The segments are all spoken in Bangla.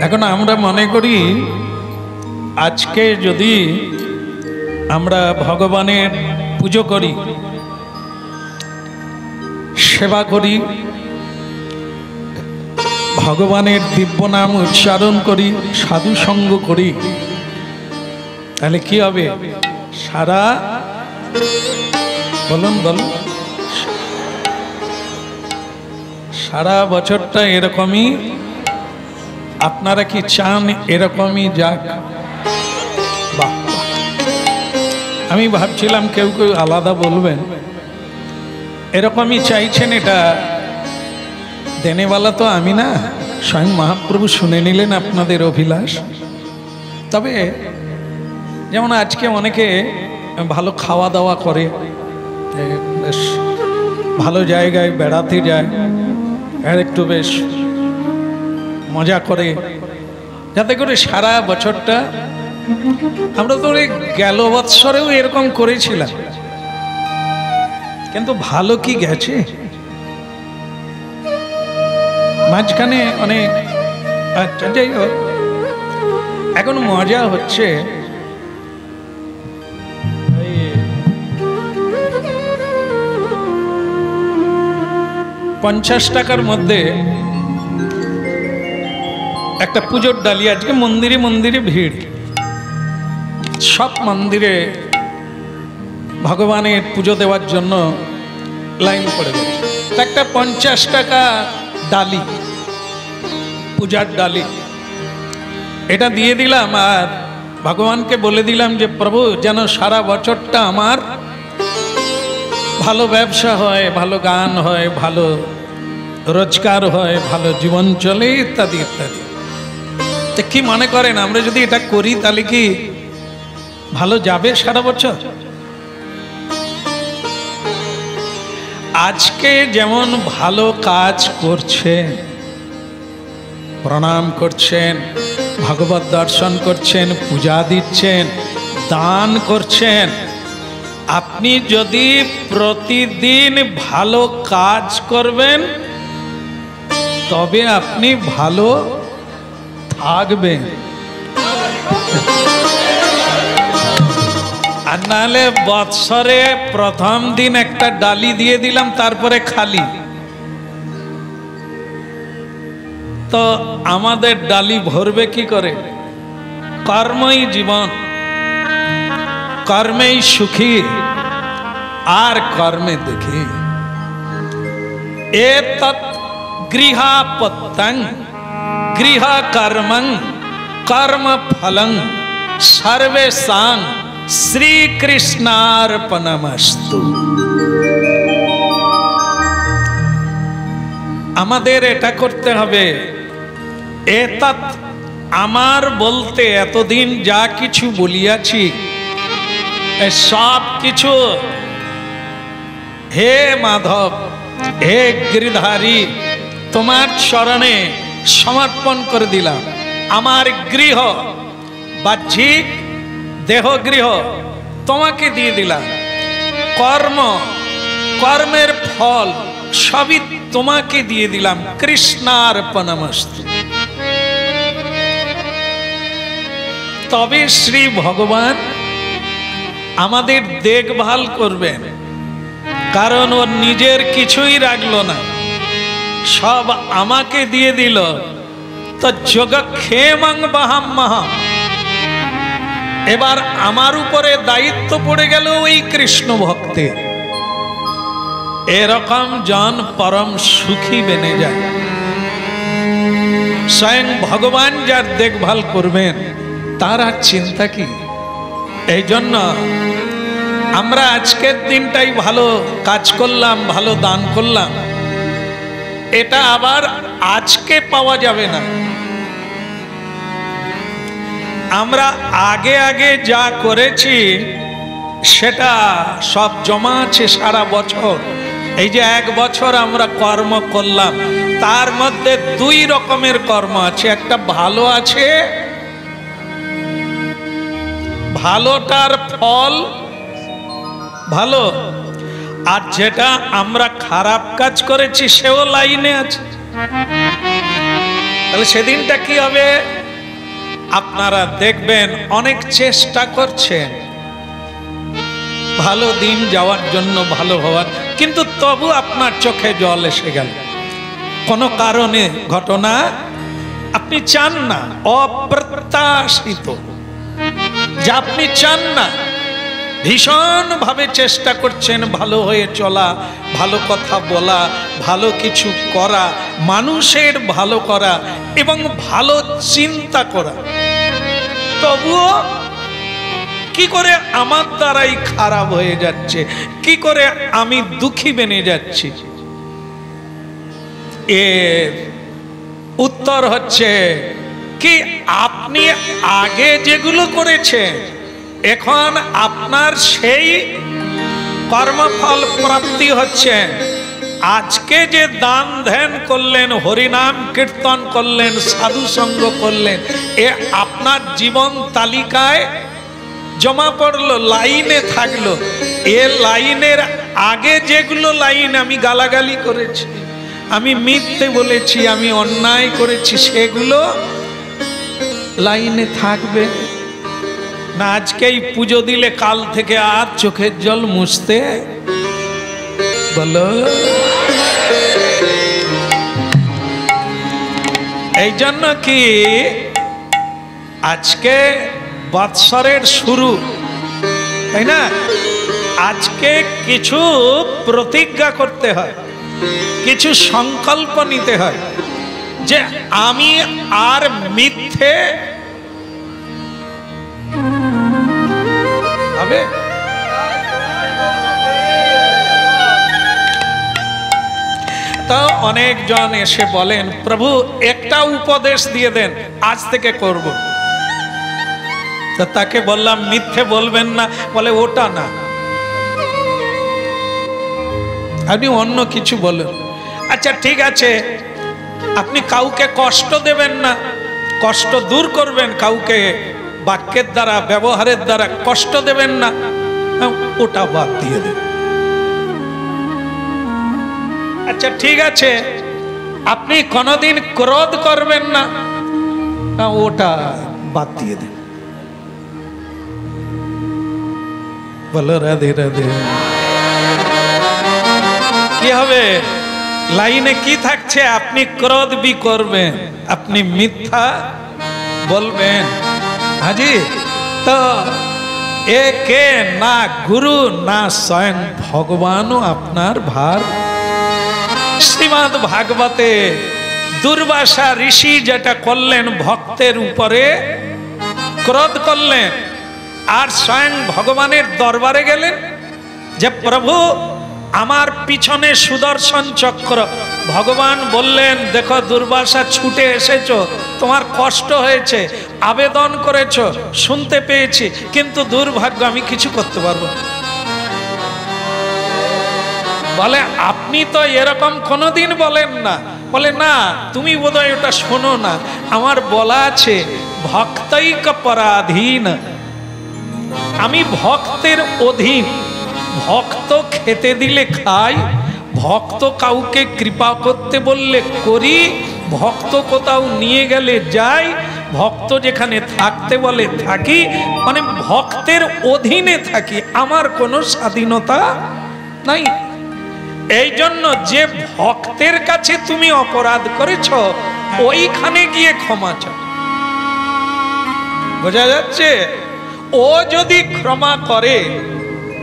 এখন আমরা মনে করি আজকে যদি আমরা ভগবানের পুজো করি, সেবা করি, ভগবানের দিব্য নাম উচ্চারণ করি, সাধু সঙ্গ করি, তাহলে কি হবে? সারা বলুন সারা বছরটা এরকমই আপনারা কি চান? এরকমই যাক? বাহ, আমি ভাবছিলাম কেউ কেউ আলাদা বলবেন, এরকমই চাইছেন। এটা দেনেওয়ালা তো আমি না, স্বয়ং মহাপ্রভু শুনে নিলেন আপনাদের অভিলাষ। তবে যেমন আজকে অনেকে ভালো খাওয়া দাওয়া করে, বেশ ভালো জায়গায় বেড়াতে যায়, আর একটু বেশ মজা করে, যাতে করে সারা বছরটা, আমরা তো গেল বৎসরেও এরকম করেছিলাম, কিন্তু ভালো কি গেছে? মাঝখানে অনেক, আচ্ছা যাই হোক, এখন মজা হচ্ছে 50 টাকার মধ্যে একটা পুজোর ডালি। আজকে মন্দিরে মন্দিরে ভিড়, সব মন্দিরে ভগবানের পুজো দেওয়ার জন্য লাইন পড়ে গেছে। একটা 50 টাকা ডালি, পূজার ডালি, এটা দিয়ে দিলাম আর ভগবানকে বলে দিলাম যে প্রভু যেন সারা বছরটা আমার ভালো ব্যবসা হয়, ভালো গান হয়, ভালো রোজগার হয়, ভালো জীবন চলে, ইত্যাদি ইত্যাদি। তো কি মনে করেন আমরা যদি এটা করি তাহলে কি ভালো যাবে সারা বছর? আজকে যেমন ভালো কাজ করছেন, প্রণাম করছেন, ভগবত দর্শন করছেন, পূজা দিচ্ছেন, দান করছেন, আপনি যদি প্রতিদিন ভালো কাজ করবেন তবে আপনি ভালো থাকবেন। আর নাহলে বৎসরে প্রথম দিন একটা ডালি দিয়ে দিলাম, তারপরে খালি, তো আমাদের ডালি ভরবে কি করে? কর্মই জীবন, কর্মেই সুখী আর কর্মে দুঃখী। এতৎ গৃহাপত্যং গৃহ কর্মং কর্ম ফলং সর্বেষাং শ্রীকৃষ্ণার্পণমস্তু। আমাদের এটা করতে হবে। এতৎ, আমার বলতে এতদিন যা কিছু বলিয়াছি সব কিছু হে মাধব, হে গিরিধারী, তোমার চরণে সমর্পণ করে দিলাম। আমার গৃহ বাহ্যিক দেহ গৃহ তোমাকে দিয়ে দিলাম, কর্ম, কর্মের ফল সবই তোমাকে দিয়ে দিলাম। কৃষ্ণার্পণমস্তু। তবে শ্রী ভগবান আমাদের দেখভাল করবেন, কারণ ওর নিজের কিছুই রাখলো না, সব আমাকে দিয়ে দিল। তো যোগক্ষেমং বহাম্যহম, এবার আমার উপরে দায়িত্ব পড়ে গেল ওই কৃষ্ণ ভক্তের। এরকম জন পরম সুখী বেনে যায়। স্বয়ং ভগবান যার দেখভাল করবেন তার আর চিন্তা কি? এই জন্য আমরা আজকের দিনটাই ভালো কাজ করলাম, ভালো দান করলাম, এটা আবার আজকে পাওয়া যাবে না। আমরা আগে আগে যা করেছি সেটা সব জমা আছে সারা বছর। এই যে 1 বছর আমরা কর্ম করলাম, তার মধ্যে 2 রকমের কর্ম আছে। একটা ভালো আছে, ভালোটার ফল ভালো, আর যেটা আমরা খারাপ কাজ করেছি সেও লাইনে আছে। তাহলে সেদিনটা কি হবে? আপনারা দেখবেন অনেক চেষ্টা করছেন ভালো দিন যাওয়ার জন্য, ভালো হওয়ার, কিন্তু তবু আপনার চোখে জল এসে গেল কোনো কারণে, ঘটনা আপনি চান না, অপ্রত্যাশিত যা আপনি চান না, ভীষণ ভাবে চেষ্টা করছেন ভালো হয়ে চলা, ভালো কথা বলা, ভালো কিছু করা, মানুষের ভালো করা এবং ভালো চিন্তা করা, তবুও কি করে আমার দ্বারাই খারাপ হয়ে যাচ্ছে, কি করে আমি দুঃখী বেনে যাচ্ছি? এর উত্তর হচ্ছে কি, আপনি আগে যেগুলো করেছেন এখন আপনার সেই কর্মফল প্রাপ্তি হচ্ছে। আজকে যে দান ধ্যান করলেন, হরিনাম কীর্তন করলেন, সাধু সঙ্গ করলেন, এ আপনার জীবন তালিকায় জমা পড়লো, লাইনে থাকলো। এ লাইনের আগে যেগুলো লাইন আমি গালাগালি করেছি, আমি মিথ্যে বলেছি, আমি অন্যায় করেছি, সেগুলো লাইনে থাকবে না। আজকেই পুজো দিলে কাল থেকে আর চোখের জল মুছতে বলো। এই জন্য কি আজকে বৎসরের শুরু, তাই না? আজকে কিছু প্রতিজ্ঞা করতে হয়, কিছু সংকল্প নিতে হয় যে আমি আর মিথ্যে হবে। তো অনেকজন এসে বলেন, প্রভু একটা উপদেশ দিয়ে দেন, আজ থেকে করব। তো তাকে বললাম মিথ্যে বলবেন না, বলে ওটা না, আপনি অন্য কিছু বলেন। আচ্ছা ঠিক আছে, আপনি কাউকে কষ্ট দেবেন না, কষ্ট দূর করবেন, কাউকে বাক্যের দ্বারা, ব্যবহারের দ্বারা কষ্ট দেবেন না, ওটা বাদ দিয়ে দেন। আচ্ছা ঠিক আছে, আপনি কোনোদিন ক্রোধ করবেন না, ওটা বাদ দিয়ে দেন। বলো রাধে রাধে। কি হবে? লাইনে কি থাকছে? আপনি ক্রোধ বি করবেন, আপনি মিথ্যা বলবেন। হাজি, তো একে না গুরু না স্বয়ং ভগবানও আপনার ভার। শ্রীমদ্ ভাগবতে দুর্বাসা ঋষি যেটা করলেন, ভক্তের উপরে ক্রোধ করলেন, আর স্বয়ং ভগবানের দরবারে গেলেন যে প্রভু আমার পিছনে সুদর্শন চক্র। ভগবান বললেন, দেখো দুর্বাসা, ছুটে এসেছো, তোমার কষ্ট হয়েছে, আবেদন করেছো, শুনতে পেয়েছি, কিন্তু দুর্ভাগ্য আমি কিছু করতে পারবো না। বলে আপনি তো এরকম কোনোদিন বলেন না। বলে না, তুমি বোধহয় ওটা শোনো না, আমার বলা আছে ভক্তৈক পরাধীন, আমি ভক্তের অধীন। ভক্ত খেতে দিলে খাই, ভক্ত কাউকে কৃপা করতে বললে করি, ভক্ত কোথাও নিয়ে গেলে যাই, ভক্ত যেখানে থাকতে বলে থাকি, মানে ভক্তের অধীনে থাকি, আমার কোনো স্বাধীনতা নাই। এই জন্য যে ভক্তের কাছে তুমি অপরাধ করেছ, ওইখানে গিয়ে ক্ষমা চাও। বোঝা যাচ্ছে? ও যদি ক্ষমা করে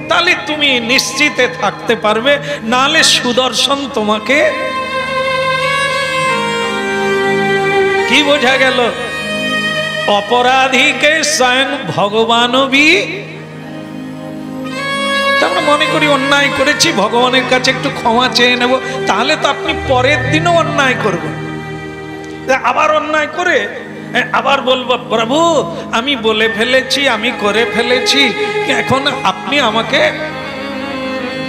তাহলে তুমি নিশ্চিতে থাকতে পারবে, নালে সুদর্শন তোমাকে। কি বোঝা গেল? অপরাধীকে স্বয়ং ভগবানও বি। আমরা মনে করি অন্যায় করেছি, ভগবানের কাছে একটু ক্ষমা চেয়ে নেব, তাহলে তো আপনি পরের দিনও অন্যায় করবেন। আবার অন্যায় করে আবার বলবো প্রভু আমি বলে ফেলেছি, আমি করে ফেলেছি, এখন আপনি আমাকে।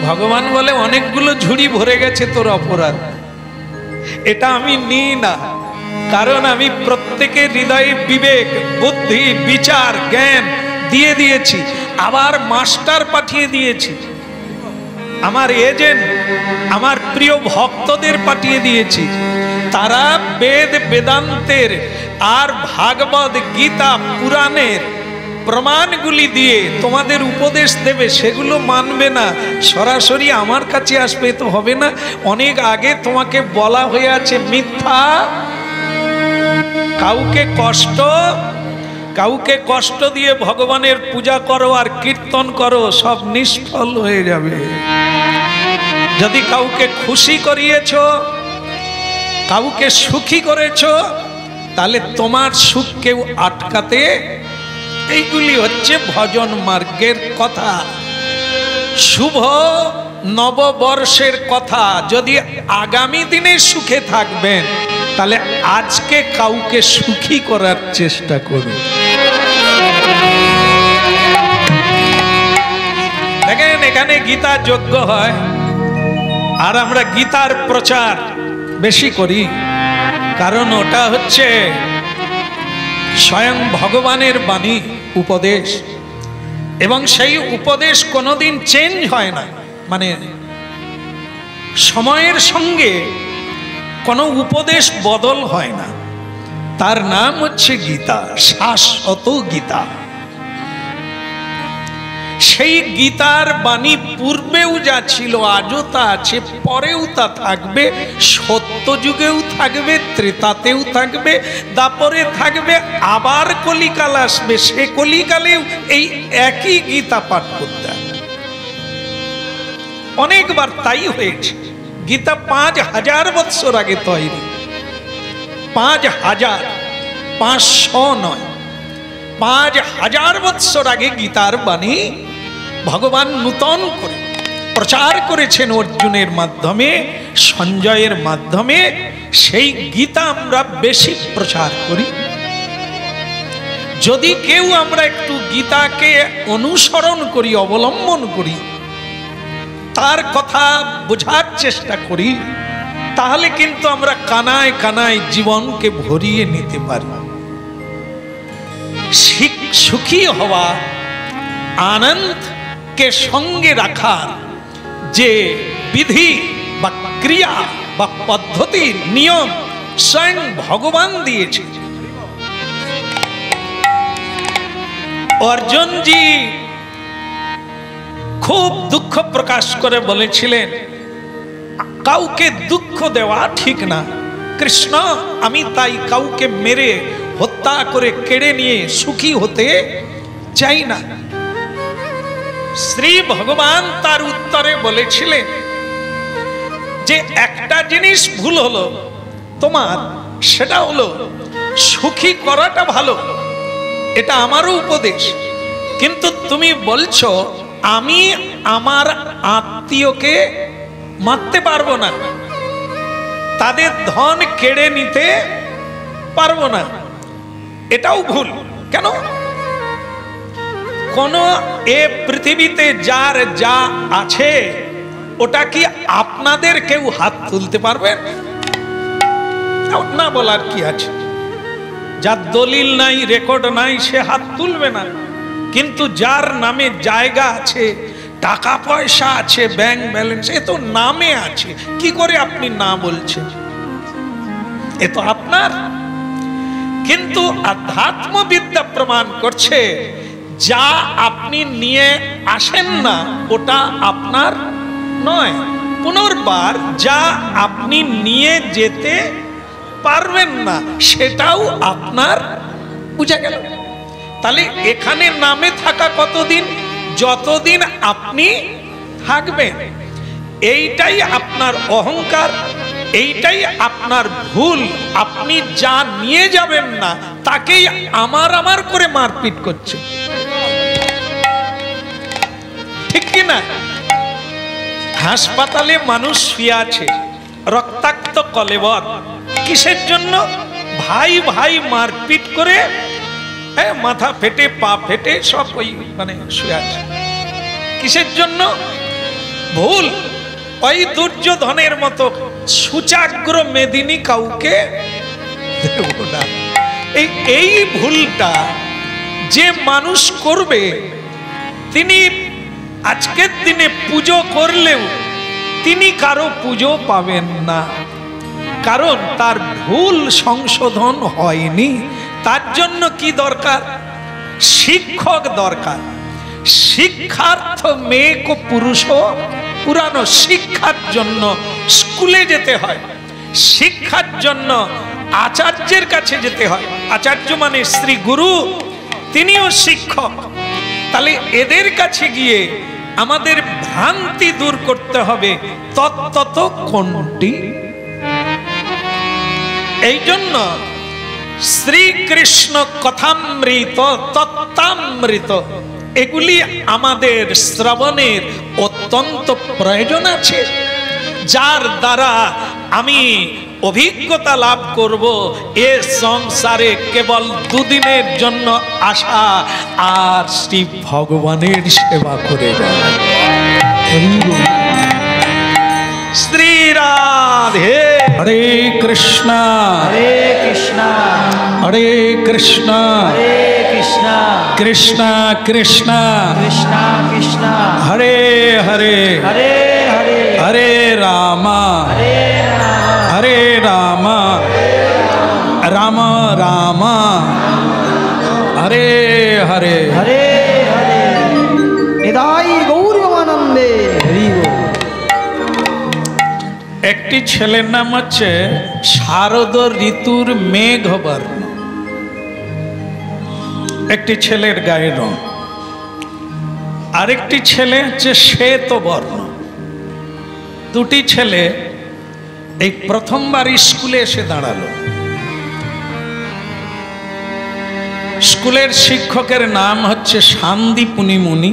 ভগবান বলে অনেকগুলো ঝুড়ি ভরে গেছে তোর অপরাধ, এটা আমি নিই না, কারণ আমি প্রত্যেকের হৃদয়ে বিবেক, বুদ্ধি, বিচার, জ্ঞান দিয়ে দিয়েছি, আবার মাস্টার পাঠিয়ে দিয়েছি, আমার এজেন্ট, আমার প্রিয় ভক্তদের পাঠিয়ে দিয়েছি। তারা বেদ বেদান্তের আর ভাগবত গীতা পুরাণের প্রমাণগুলি দিয়ে তোমাদের উপদেশ দেবে, সেগুলো মানবে না, সরাসরি আমার কাছে আসবে তো হবে না। অনেক আগে তোমাকে বলা হয়ে আছে মিথ্যা, কাউকে কষ্ট দিয়ে ভগবানের পূজা করো আর কীর্তন করো, সব নিষ্ফল হয়ে যাবে। যদি কাউকে খুশি করিয়েছো, কাউকে সুখী করেছো, তাহলে তোমার সুখ কেউ আটকাতে, এইগুলি হচ্ছে ভজন মার্গের কথা, শুভ নববর্ষের কথা। যদি আগামী দিনে সুখে থাকবেন, তাহলে আজকে কাউকে সুখী করার চেষ্টা করুন। দেখেন, এখানে গীতা যজ্ঞ হয় আর আমরা গীতার প্রচার বেশি করি, কারণ ওটা হচ্ছে স্বয়ং ভগবানের বাণী, উপদেশ, এবং সেই উপদেশ কোনোদিন চেঞ্জ হয় না। মানে সময়ের সঙ্গে কোনো উপদেশ বদল হয় না। তার নাম হচ্ছে গীতা, শাশ্বত গীতা। সেই গীতার বাণী পূর্বেও যা ছিল, আজও তা আছে, পরেও তা থাকবে, সত্য যুগেও থাকবে, ত্রেতাতেও থাকবে, দাপরে থাকবে, আবার কলিকাল আসবে, সে কলিকালেও এই একই গীতা পাঠ করতে হবে। অনেকবার তাই হয়েছে। গীতা 5000 বৎসর আগে তৈরি, 5000, 500 নয়, 5000 বৎসর আগে গীতার বাণী ভগবান নূতন করে প্রচার করেছেন অর্জুনের মাধ্যমে, সঞ্জয়ের মাধ্যমে। সেই গীতা আমরা বেশি প্রচার করি। যদি কেউ আমরা একটু গীতাকে অনুসরণ করি, অবলম্বন করি, তার কথা বোঝার চেষ্টা করি, তাহলে কিন্তু আমরা কানায় কানায় জীবনকে ভরিয়ে নিতে পারি। সুখী হওয়া, আনন্দকে সঙ্গে রাখার যে বিধি বা ক্রিয়া বা পদ্ধতি, নিয়ম স্বয়ং ভগবান দিয়েছে। অর্জুনজি খুব দুঃখ প্রকাশ করে বলেছিলেন, কাউকে দুঃখ দেওয়া ঠিক না কৃষ্ণ, আমি তাই কাউকে মেরে হত্যা করে কেড়ে নিয়ে সুখী হতে চাই না। শ্রী ভগবান তার উত্তরে বলেছিলেন যে একটা জিনিস ভুল হলো তোমার, সেটা হলো সুখী করাটা ভালো, এটা আমারও উপদেশ, কিন্তু তুমি বলছো আমি আমার আত্মীয়কে মারতে পারবো না, তাদের ধন কেড়ে নিতে পারবো না, এটাও ভুল। কেন? কোন এ পৃথিবীতে যার যা আছে, ওটা কি আপনাদের কেউ হাত তুলতে পারবেন না? বলার কি আছে? যার দলিল নাই, রেকর্ড নাই, সে হাত তুলবে না। কিন্তু যার নামে জায়গা আছে, টাকা পয়সা আছে, ব্যাংক ব্যালেন্স, এ তো নামে আছে, কি করে আপনি না বলছেন? এ তো আপনার। কিন্তু আধ্যাত্মবিদ্যা প্রমাণ করছে, যা আপনি নিয়ে আসেন না ওটা আপনার নয়। পুনর্বার যা আপনি নিয়ে যেতে পারবেন না সেটাও আপনার, বুঝা গেল? তাহলে এখানে নামে থাকা কতদিন? যতদিন আপনি থাকবেন। এইটাই আপনার অহংকার, এইটাই আপনার ভুল। আপনি যা নিয়ে যাবেন না তাকেই আমার করে মারপিট করছে, ঠিক কি না? হাসপাতালে মানুষ শুয়ে আছে, রক্তাক্ত কলেবর, কিসের জন্য? ভাই ভাই মারপিট করে, মাথা ফেটে পা ফেটে সব ওই মানে শুয়ে আছে। কিসের জন্য? ভুল। ওই দুর্যোধনের মতো সুচাগ্র মেদিনী কাউকে দেব না। এই ভুলটা যে মানুষ করবে, তিনি আজকের দিনে পুজো করলেও তিনি কারো পুজো পাবেন না। কারণ তার ভুল সংশোধন হয়নি। তার জন্য কি দরকার? শিক্ষক দরকার। শিক্ষার্থ মেয়ে কো পুরুষ পুরানো। শিক্ষার জন্য স্কুলে যেতে হয়, শিক্ষার জন্য আচার্যের কাছে যেতে হয়। আচার্য মানে শ্রী গুরু, তিনিও শিক্ষক। তাহলে এদের কাছে গিয়ে আমাদের ভ্রান্তি দূর করতে হবে। তত্ত্ব কোনটি? এই জন্য শ্রীকৃষ্ণ কথামৃত, তত্ত্বামৃত এগুলি আমাদের শ্রবণের অত্যন্ত প্রয়োজন আছে, যার দ্বারা আমি অভিজ্ঞতা লাভ করব। এ সংসারে কেবল দুদিনের জন্য আসা আর শ্রী ভগবানের সেবা করে যাওয়া। শ্রী রাধে। হরে কৃষ্ণ হরে কৃষ্ণ হরে কৃষ্ণ হরে কৃষ্ণ কৃষ্ণ কৃষ্ণ কৃষ্ণ কৃষ্ণ হরে হরে হরে হরে হরে রাম হরে রাম হরে রাম রাম রাম হরে হরে। হরে হরে। নিতাই গৌরবানন্দে হরি বল। একটি ছেলের নাম হচ্ছে শারদ ঋতুর মেঘবর্ণ, একটি ছেলের গায়ের রং। আরেকটি ছেলে হচ্ছে শ্বেতবর্ণ। দুটি ছেলে এই প্রথমবার স্কুলে এসে দাঁড়ালো। স্কুলের শিক্ষকের নাম হচ্ছে শান্তিপুনি মুনি।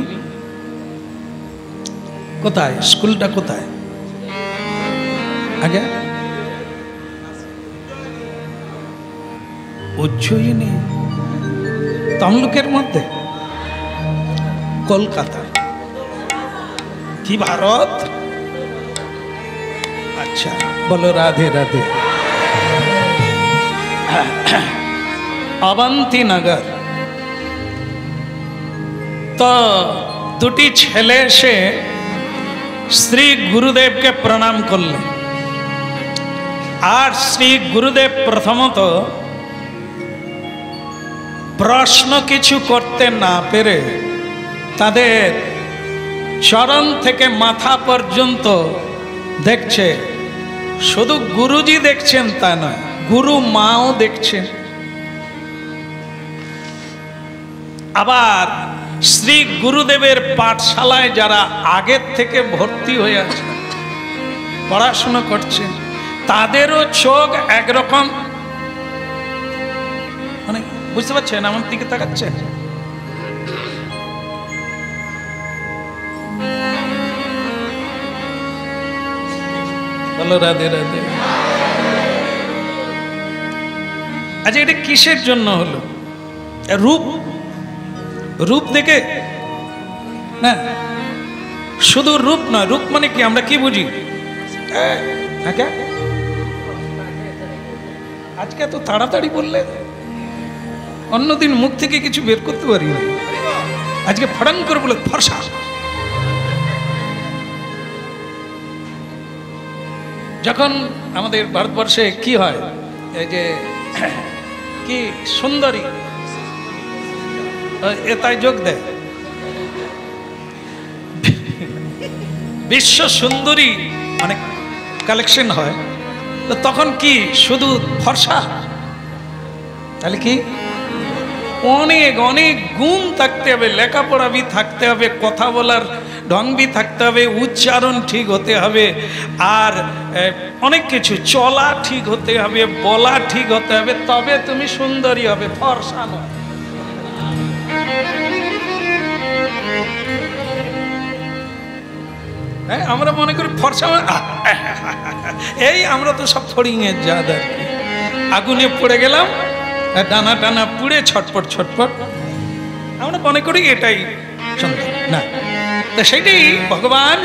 কোথায় স্কুলটা? কোথায়? আগে উজ্জয়িনী, তমলুকের মধ্যে, কলকাতা কি ভারত? আচ্ছা, বলো রাধে রাধে। অবন্তিনগর। তো দুটি ছেলে এসে শ্রী গুরুদেবকে প্রণাম করলেন। আর শ্রী গুরুদেব প্রথমত প্রশ্ন কিছু করতে না পেরে তাদের চরণ থেকে মাথা পর্যন্ত দেখছে। শুধু গুরুজি দেখছেন তা নয়, গুরু মাও দেখছেন। আবার শ্রী গুরুদেবের পাঠশালায় যারা আগের থেকে ভর্তি হয়ে আছে, পড়াশোনা করছেন, তাদেরও চোখ একরকম, মানে বুঝতে পারছেন আমার দিকে তাকাচ্ছে। বলো রাধে রাধে। আচ্ছা, এটা কিসের জন্য হলো? রূপ, রূপ দেখে না, শুধু রূপ না। রূপ মানে কি? আমরা কি বুঝি? আজকে এত তাড়াতাড়ি বললে, অন্যদিন মুখ থেকে কিছু বের করতে পারি না, আজকে ফড়াং করে বলে ফর্সা। যখন আমাদের ভারতবর্ষে কি হয়, এই যে কি সুন্দরী এটাই যোগ দেয়, বিশ্ব সুন্দরী অনেক কালেকশন হয়, তো তখন কি শুধু ফর্সা? তাহলে কি অনেক অনেক গুণ থাকতে হবে, লেখাপড়া भी থাকতে হবে, কথা বলার ঢং भी থাকতে হবে, উচ্চারণ ঠিক হতে হবে, আর অনেক কিছু চলা ঠিক হতে হবে, বলা ঠিক হতে হবে, তবে তুমি সুন্দরী হবে, ফর্সা নয়। হ্যাঁ, আমরা মনে করি ফর্সা এই আমরা তো সব ফড়িংয়ের জাত আর কি। আগুনে পড়ে গেলাম, ডানা টানা পুড়ে ছটপট ছটপট, আমরা মনে করি এটাই সুন্দর না। তো সেটাই ভগবান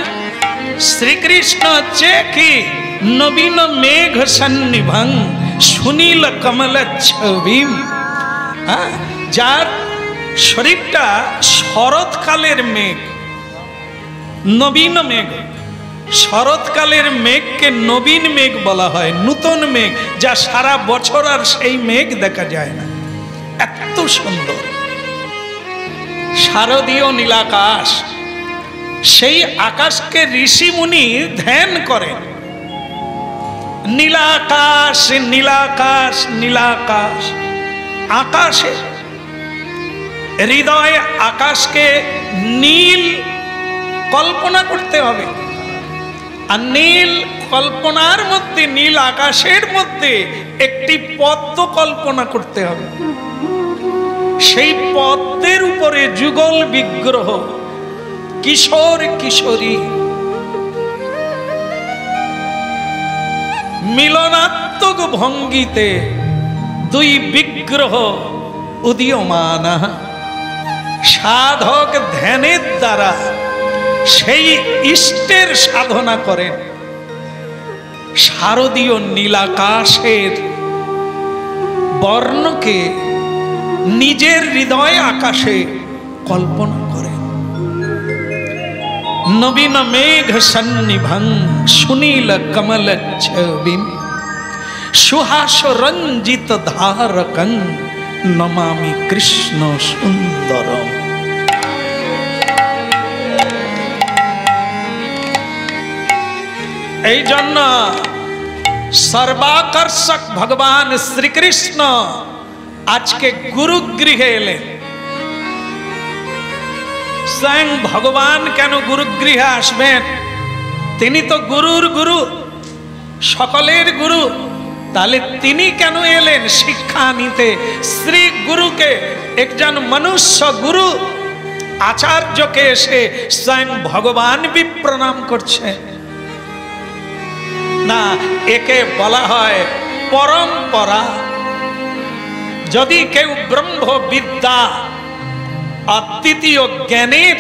শ্রীকৃষ্ণ হচ্ছে কি নবীন মেঘ সন্নিভং সুনীল কমল ছবিম। হ্যাঁ, যার শরীরটা শরৎকালের মেঘ, নবীন মেঘ, শরৎকালের মেঘকে নবীন মেঘ বলা হয়, নূতন মেঘ, যা সারা বছর আর সেই মেঘ দেখা যায় না, এত সুন্দর শারদীয় নীলাকাশ। সেই আকাশকে ঋষি মুনি ধ্যান করেন। নীলাকাশ নীলাকাশ নীলাকাশ, আকাশে হৃদয় আকাশকে নীল কল্পনা করতে হবে। আর নীল কল্পনার মধ্যে, নীল আকাশের মধ্যে একটি পদ্ম কল্পনা করতে হবে। সেই পদ্মের উপরে যুগল বিগ্রহ, কিশোর কিশোরী, মিলনাত্মক ভঙ্গিতে দুই বিগ্রহ উদীয়মান। সাধক ধ্যানের দ্বারা সেই ইষ্টের সাধনা করেন। শারদীয় নীলাকাশের বর্ণকে নিজের হৃদয় আকাশে কল্পনা করেন। নবীন মেঘ সন্নিভং সুনীল কমল ছবিম সুহাস রঞ্জিত ধারকং নমামি কৃষ্ণ সুন্দরম। এই জন্য সর্বাকর্ষক ভগবান শ্রীকৃষ্ণ আজকে গুরুগৃহে এলেন। স্বয়ং ভগবান কেন গুরুগৃহে আসবেন? তিনি তো গুরুর গুরু, সকলের গুরু। তাহলে তিনি কেন এলেন শিক্ষা নিতে? শ্রী গুরুকে, একজন মনুষ্য গুরু আচার্যকে এসে স্বয়ং ভগবান প্রণাম করছে না, একে বলা হয় পরম্পরা। যদি কেউ ব্রহ্ম বিদ্যা অদ্বিতীয় জ্ঞানের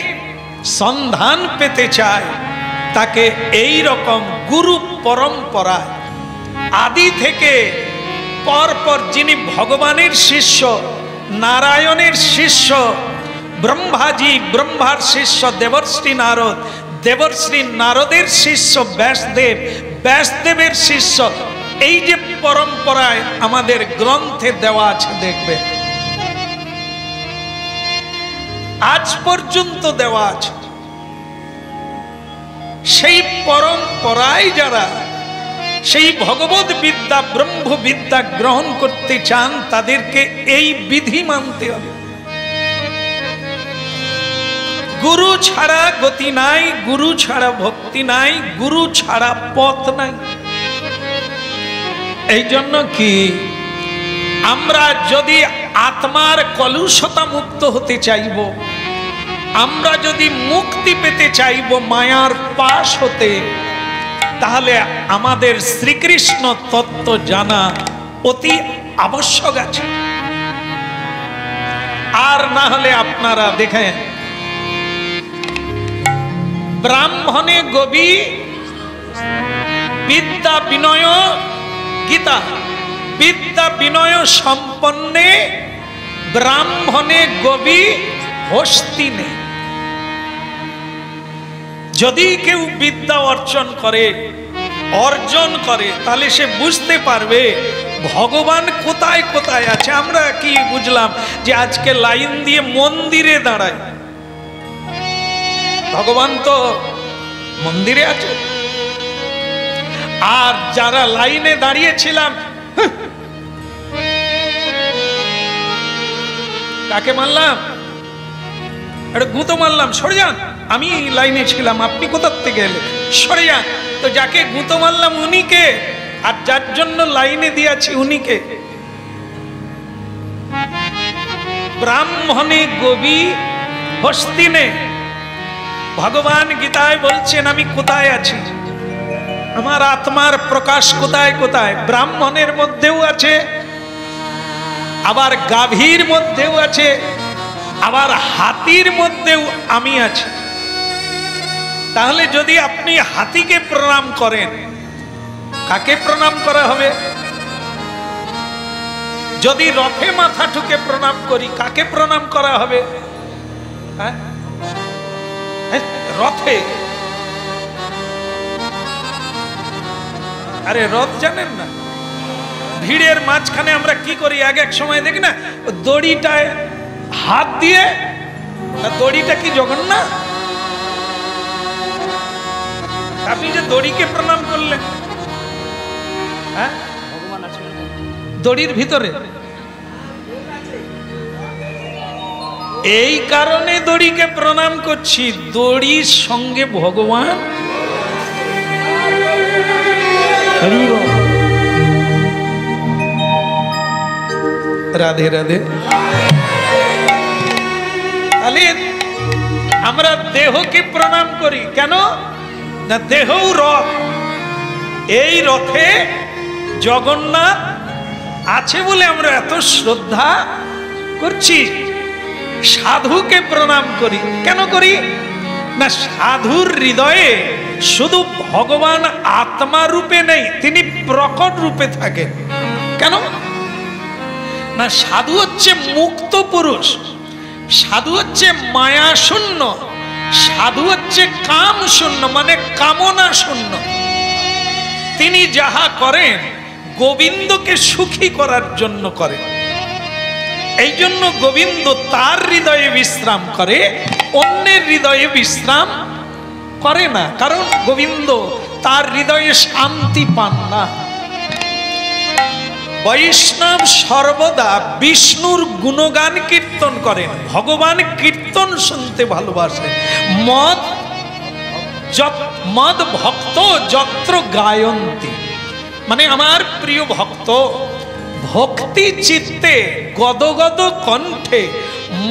সন্ধান পেতে চায়, তাকে এই রকম গুরু পরম্পরায় আদি থেকে পরপর যিনি ভগবানের শিষ্য, নারায়ণের শিষ্য, ব্রহ্মাজি, ব্রহ্মার শিষ্য দেবর্ষি নারদ, দেবর্ষি নারদের শিষ্য ব্যাসদেব, ব্যাসদেবের শিষ্য, এই যে পরম্পরায় আমাদের গ্রন্থে দেওয়া আছে, দেখবে আজ পর্যন্ত দেওয়া আছে। সেই পরম্পরায় যারা সেই ভগবত বিদ্যা, ব্রহ্ম বিদ্যা গ্রহণ করতে চান, তাদেরকে এই বিধি মানতে হবে। গুরু ছাড়া গতি নাই, গুরু ছাড়া ভক্তি নাই, গুরু ছাড়া পথ নাই। এই জন্য কি আমরা যদি আত্মার কলুষতা মুক্ত হতে চাইব, আমরা যদি মুক্তি পেতে চাইব মায়ার পাশ হতে, তাহলে আমাদের শ্রীকৃষ্ণ তত্ত্ব জানা অতি আবশ্যক আছে। আর না হলে আপনারা দেখেন, ব্রাহ্মণে গবি বিদ্যা বিনয়, গীতা বিদ্যা বিনয় সম্পন্নে ব্রাহ্মণে গবি হস্তিনে। যদি কেউ বিদ্যা অর্জন করে তাহলে সে বুঝতে পারবে ভগবান কোথায় কোথায় আছে। আমরা কি বুঝলাম যে আজকে লাইন দিয়ে মন্দিরে দাঁড়ায়, ভগবান তো মন্দিরে আছে। আর যারা লাইনে দাঁড়িয়েছিলাম, কাকে মারলাম? একটা গুঁতো মারলাম, সরে যান, আমি লাইনে ছিলাম, আপনি কোথা থেকে এলেন, সরে যান। তো যাকে গুঁতো মারলাম উনিকে, আর যার জন্য লাইনে দিয়েছি উনিকে। ব্রাহ্মণে গবি হস্তিনে। ভগবান গীতায় বলছেন আমি কোথায় আছি, আমার আত্মার প্রকাশ কোথায় কোথায়। ব্রাহ্মণের মধ্যেও আছে, আবার গাভীর মধ্যেও আছে, আবার হাতির মধ্যেও আমি আছি। তাহলে যদি আপনি হাতিকে প্রণাম করেন, কাকে প্রণাম করা হবে? যদি রথে মাথা ঠুকে প্রণাম করি, কাকে প্রণাম করা হবে? রথে আরে রথ জানেন না? ভিড়ের মাঝখানে আমরা কি করি, এক এক সময় দেখি না দড়িটায় হাত দিয়ে, দড়িটা কি জগন্নাথ? আপনি যে দড়িকে প্রণাম করলেন, হ্যাঁ দড়ির ভিতরে, এই কারণে দড়িকে প্রণাম করছি, দড়ির সঙ্গে ভগবান। রাধে রাধে। তাহলে আমরা দেহকে প্রণাম করি কেন না? দেহও রথ, এই রথে জগন্নাথ আছে বলে আমরা এত শ্রদ্ধা করছি। সাধুকে প্রণাম করি কেন করি না? সাধুর হৃদয়ে শুধু ভগবান আত্মা রূপে নেই, তিনি প্রকট রূপে থাকেন। কেন না? সাধু হচ্ছে মুক্ত পুরুষ, সাধু হচ্ছে মায়া শূন্য, সাধু হচ্ছে কাম শূন্য, মানে কামনা শূন্য। তিনি যাহা করেন গোবিন্দকে সুখী করার জন্য করেন। এই জন্য গোবিন্দ তার হৃদয়ে বিশ্রাম করে, অন্যের হৃদয়ে বিশ্রাম করে না, কারণ গোবিন্দ তার হৃদয়ে শান্তি পান না। বৈষ্ণব সর্বদা বিষ্ণুর গুণগান কীর্তন করেন, ভগবান কীর্তন শুনতে ভালোবাসেন। মদ ভক্ত যত্র গায়ন্তি, মানে আমার প্রিয় ভক্ত ভক্তি চিত্তে গদগদ কণ্ঠে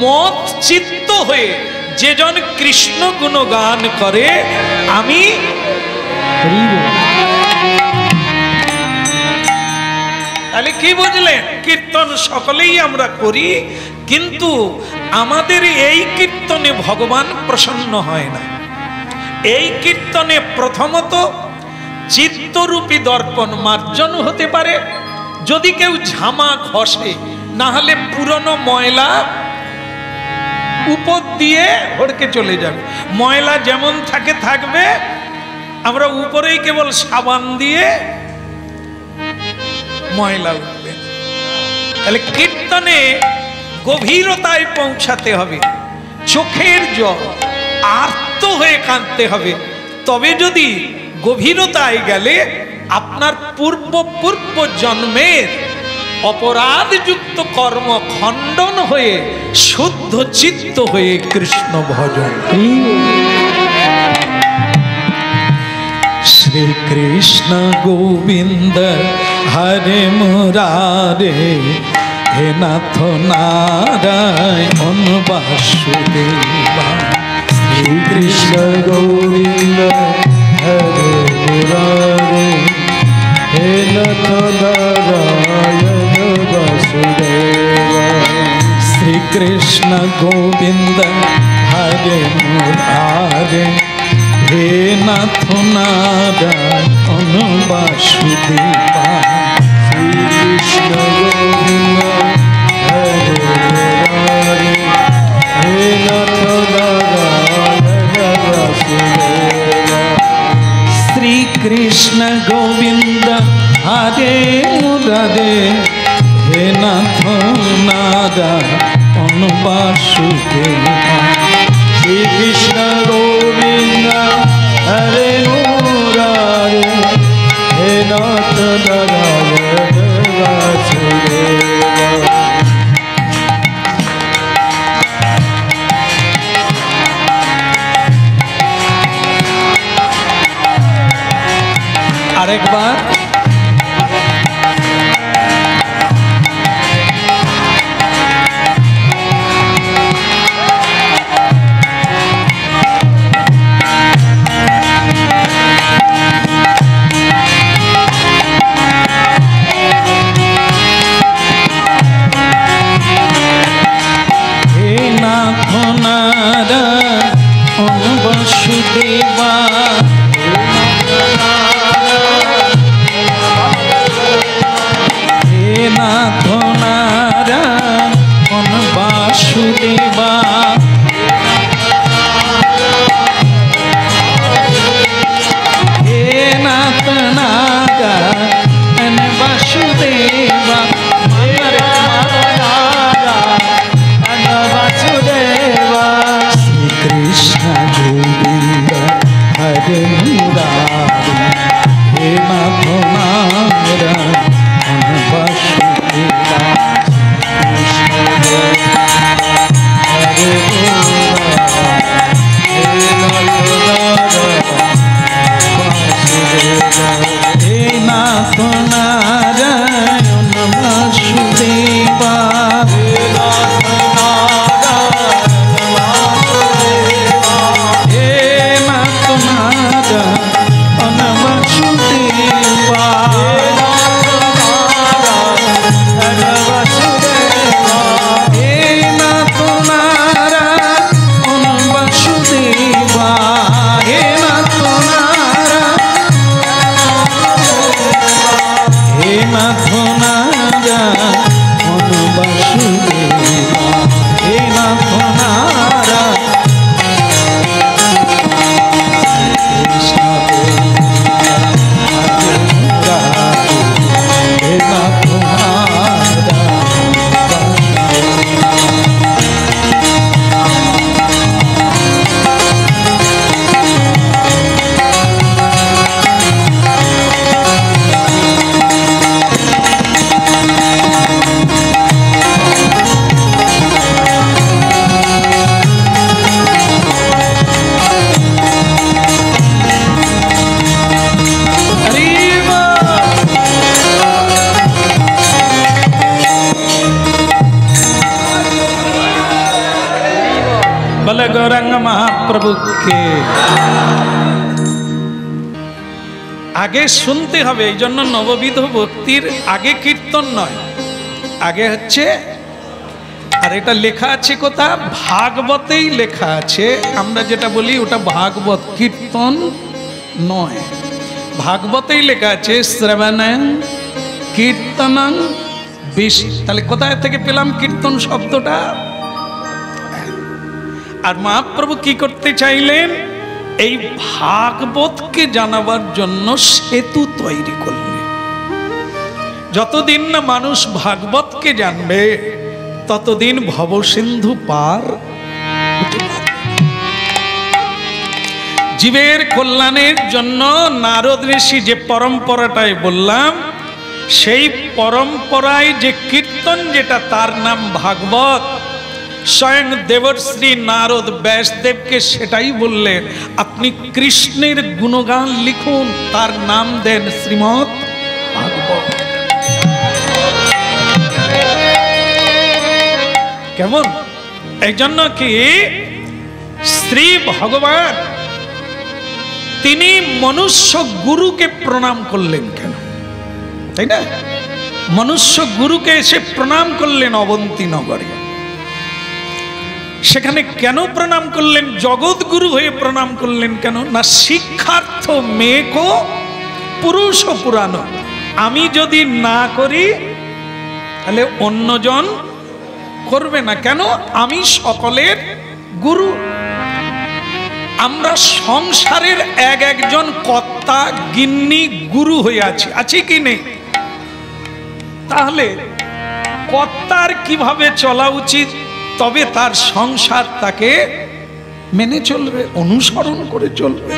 মদ চিত্ত হয়ে যেজন কৃষ্ণ গুণগান করে, আমি তাহলে কি বুঝলেন? কীর্তন সকলেই আমরা করি, কিন্তু আমাদের এই কীর্তনে ভগবান প্রসন্ন হয় না। এই কীর্তনে প্রথমত চিত্তরূপী দর্পণ মার্জন হতে পারে, যদি কেউ ঝামা ঘষে, না হলে পুরনো ময়লা উপর দিয়ে হড়কে চলে যাবে। ময়লা যেমন থাকে থাকবে, আমরা উপরেই কেবল সাবান দিয়ে ময়লা উঠবে। তাহলে কীর্তনে গভীরতায় পৌঁছাতে হবে, চোখের জল আর্ত হয়ে কাঁদতে হবে। তবে যদি গভীরতায় গেলে আপনার পূর্ব জন্মের অপরাধযুক্ত কর্ম খণ্ডন হয়ে শুদ্ধ চিত্ত হয়ে কৃষ্ণ ভজন। শ্রী কৃষ্ণ গোবিন্দ হরে মুরারে, হে নাথ নারায়ণ বাসুদেবা। শ্রী কৃষ্ণ গোবিন্দ হরে মুরারে, হে নাথ নারায়ণ বাসুদেবা। শ্রী কৃষ্ণ গোবিন্দ হরে মুরারে, হে নাথ নারায়ণ বাসুদেবা। শ্রী কৃষ্ণ গোবিন্দ হরে মুরারে, হে নাথ নারায়ণ বাসুদেবা। শ্রী কৃষ্ণ গোবিন্দ হরে মুরারে, হে নাথ নারায়ণ বাসুদেবা। শ্রী কৃষ্ণ গোবিন্দ হরে মুরারে, হে নাথ নারায়ণ বাসুদেবা। আরেকবার বলে গৌরাঙ্গ মহাপ্রভুকে। আগে শুনতে হবে, এই জন্য নববিধ ভক্তির আগে কীর্তন নয়, আগে হচ্ছে, আর এটা লেখা আছে কোথা? ভাগবতেই লেখা আছে। আমরা যেটা বলি ওটা ভাগবত, কীর্তন নয়। ভাগবতেই লেখা আছে শ্রবণং কীর্তনং বিশ। তাহলে কোথায় থেকে পেলাম কীর্তন শব্দটা? আর মহাপ্রভু কি করতে চাইলেন? এই ভাগবতকে জানাবার জন্য সেতু তৈরি করলেন। যতদিন না মানুষ ভাগবতকে জানবে ততদিন ভবসিন্ধু পার হতে পারবে। জীবের কল্যাণের জন্য নারদ ঋষি যে পরম্পরাটাই বললাম, সেই পরম্পরায় যে কীর্তন যেটা তার নাম ভাগবত। স্বয়ং দেবশ্রী নারদ ব্যাসদেবকে সেটাই বললেন, আপনি কৃষ্ণের গুণগান লিখুন, তার নাম দেন শ্রীমৎ ভাগবত। কেমন? এই জন্য কি শ্রী ভগবান তিনি মনুষ্য গুরুকে প্রণাম করলেন কেন? তাই না? মনুষ্য গুরুকে এসে প্রণাম করলেন অবন্তী নগরে। সেখানে কেন প্রণাম করলেন? জগৎ গুরু হয়ে প্রণাম করলেন কেন? না শিক্ষার্থ মেকো পুরুষ পুরানো। আমি যদি না করি তাহলে অন্যজন করবে না। কেন? আমি সকলের গুরু। আমরা সংসারের এক একজন কর্তা গিন্নি গুরু হয়ে আছি, আছি কি নেই? তাহলে কর্তার কিভাবে চলা উচিত? তবে তার সংসার তাকে মেনে চলবে, অনুসরণ করে চলবে।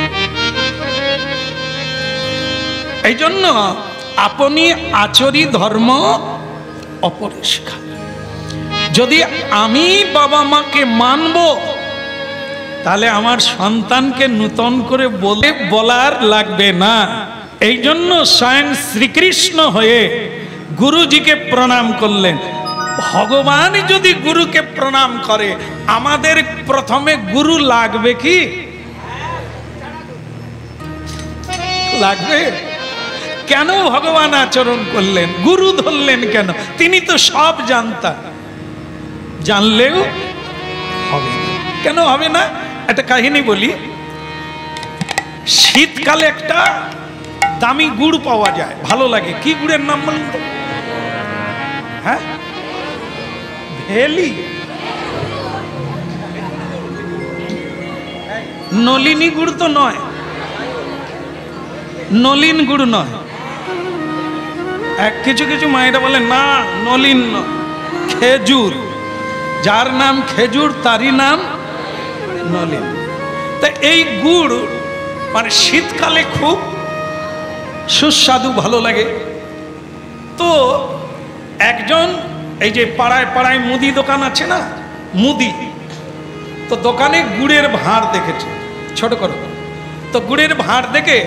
এই জন্য আপনি আচরি ধর্ম অপরে শিখা। যদি আমি বাবা মাকে মানব তাহলে আমার সন্তানকে নূতন করে বলার লাগবে না। এই জন্য স্বয়ং শ্রীকৃষ্ণ হয়ে গুরুজিকে প্রণাম করলেন। ভগবান যদি গুরুকে প্রণাম করে, আমাদের প্রথমে গুরু লাগবে কি? লাগবে। কেন ভগবান আচরণ করলেন, গুরু ধরলেন কেন? তিনি তো সব জানতা, জানলেও হবে না। কেন হবে না? একটা কাহিনী বলি। শীতকালে একটা দামি গুড় পাওয়া যায়, ভালো লাগে। কি গুড়ের নাম বলুন তো? হ্যাঁ, ভেলি। নলিনী গুড় তো নয়, নলিন গুড় নয়। কিছু কিছু মায়েরা বলে না নলিন নয়, খেজুর। যার নাম খেজুর তারই নাম নলিন। তা এই গুড় মানে শীতকালে খুব সুস্বাদু, ভালো লাগে। তো একজন এই যে পাড়ায় পাড়ায় মুদি দোকান আছে না, মুদি, তো দোকানে গুড়ের ভাঁড় দেখেছে, ছোট করে। তো গুড়ের ভাঁড় দেখে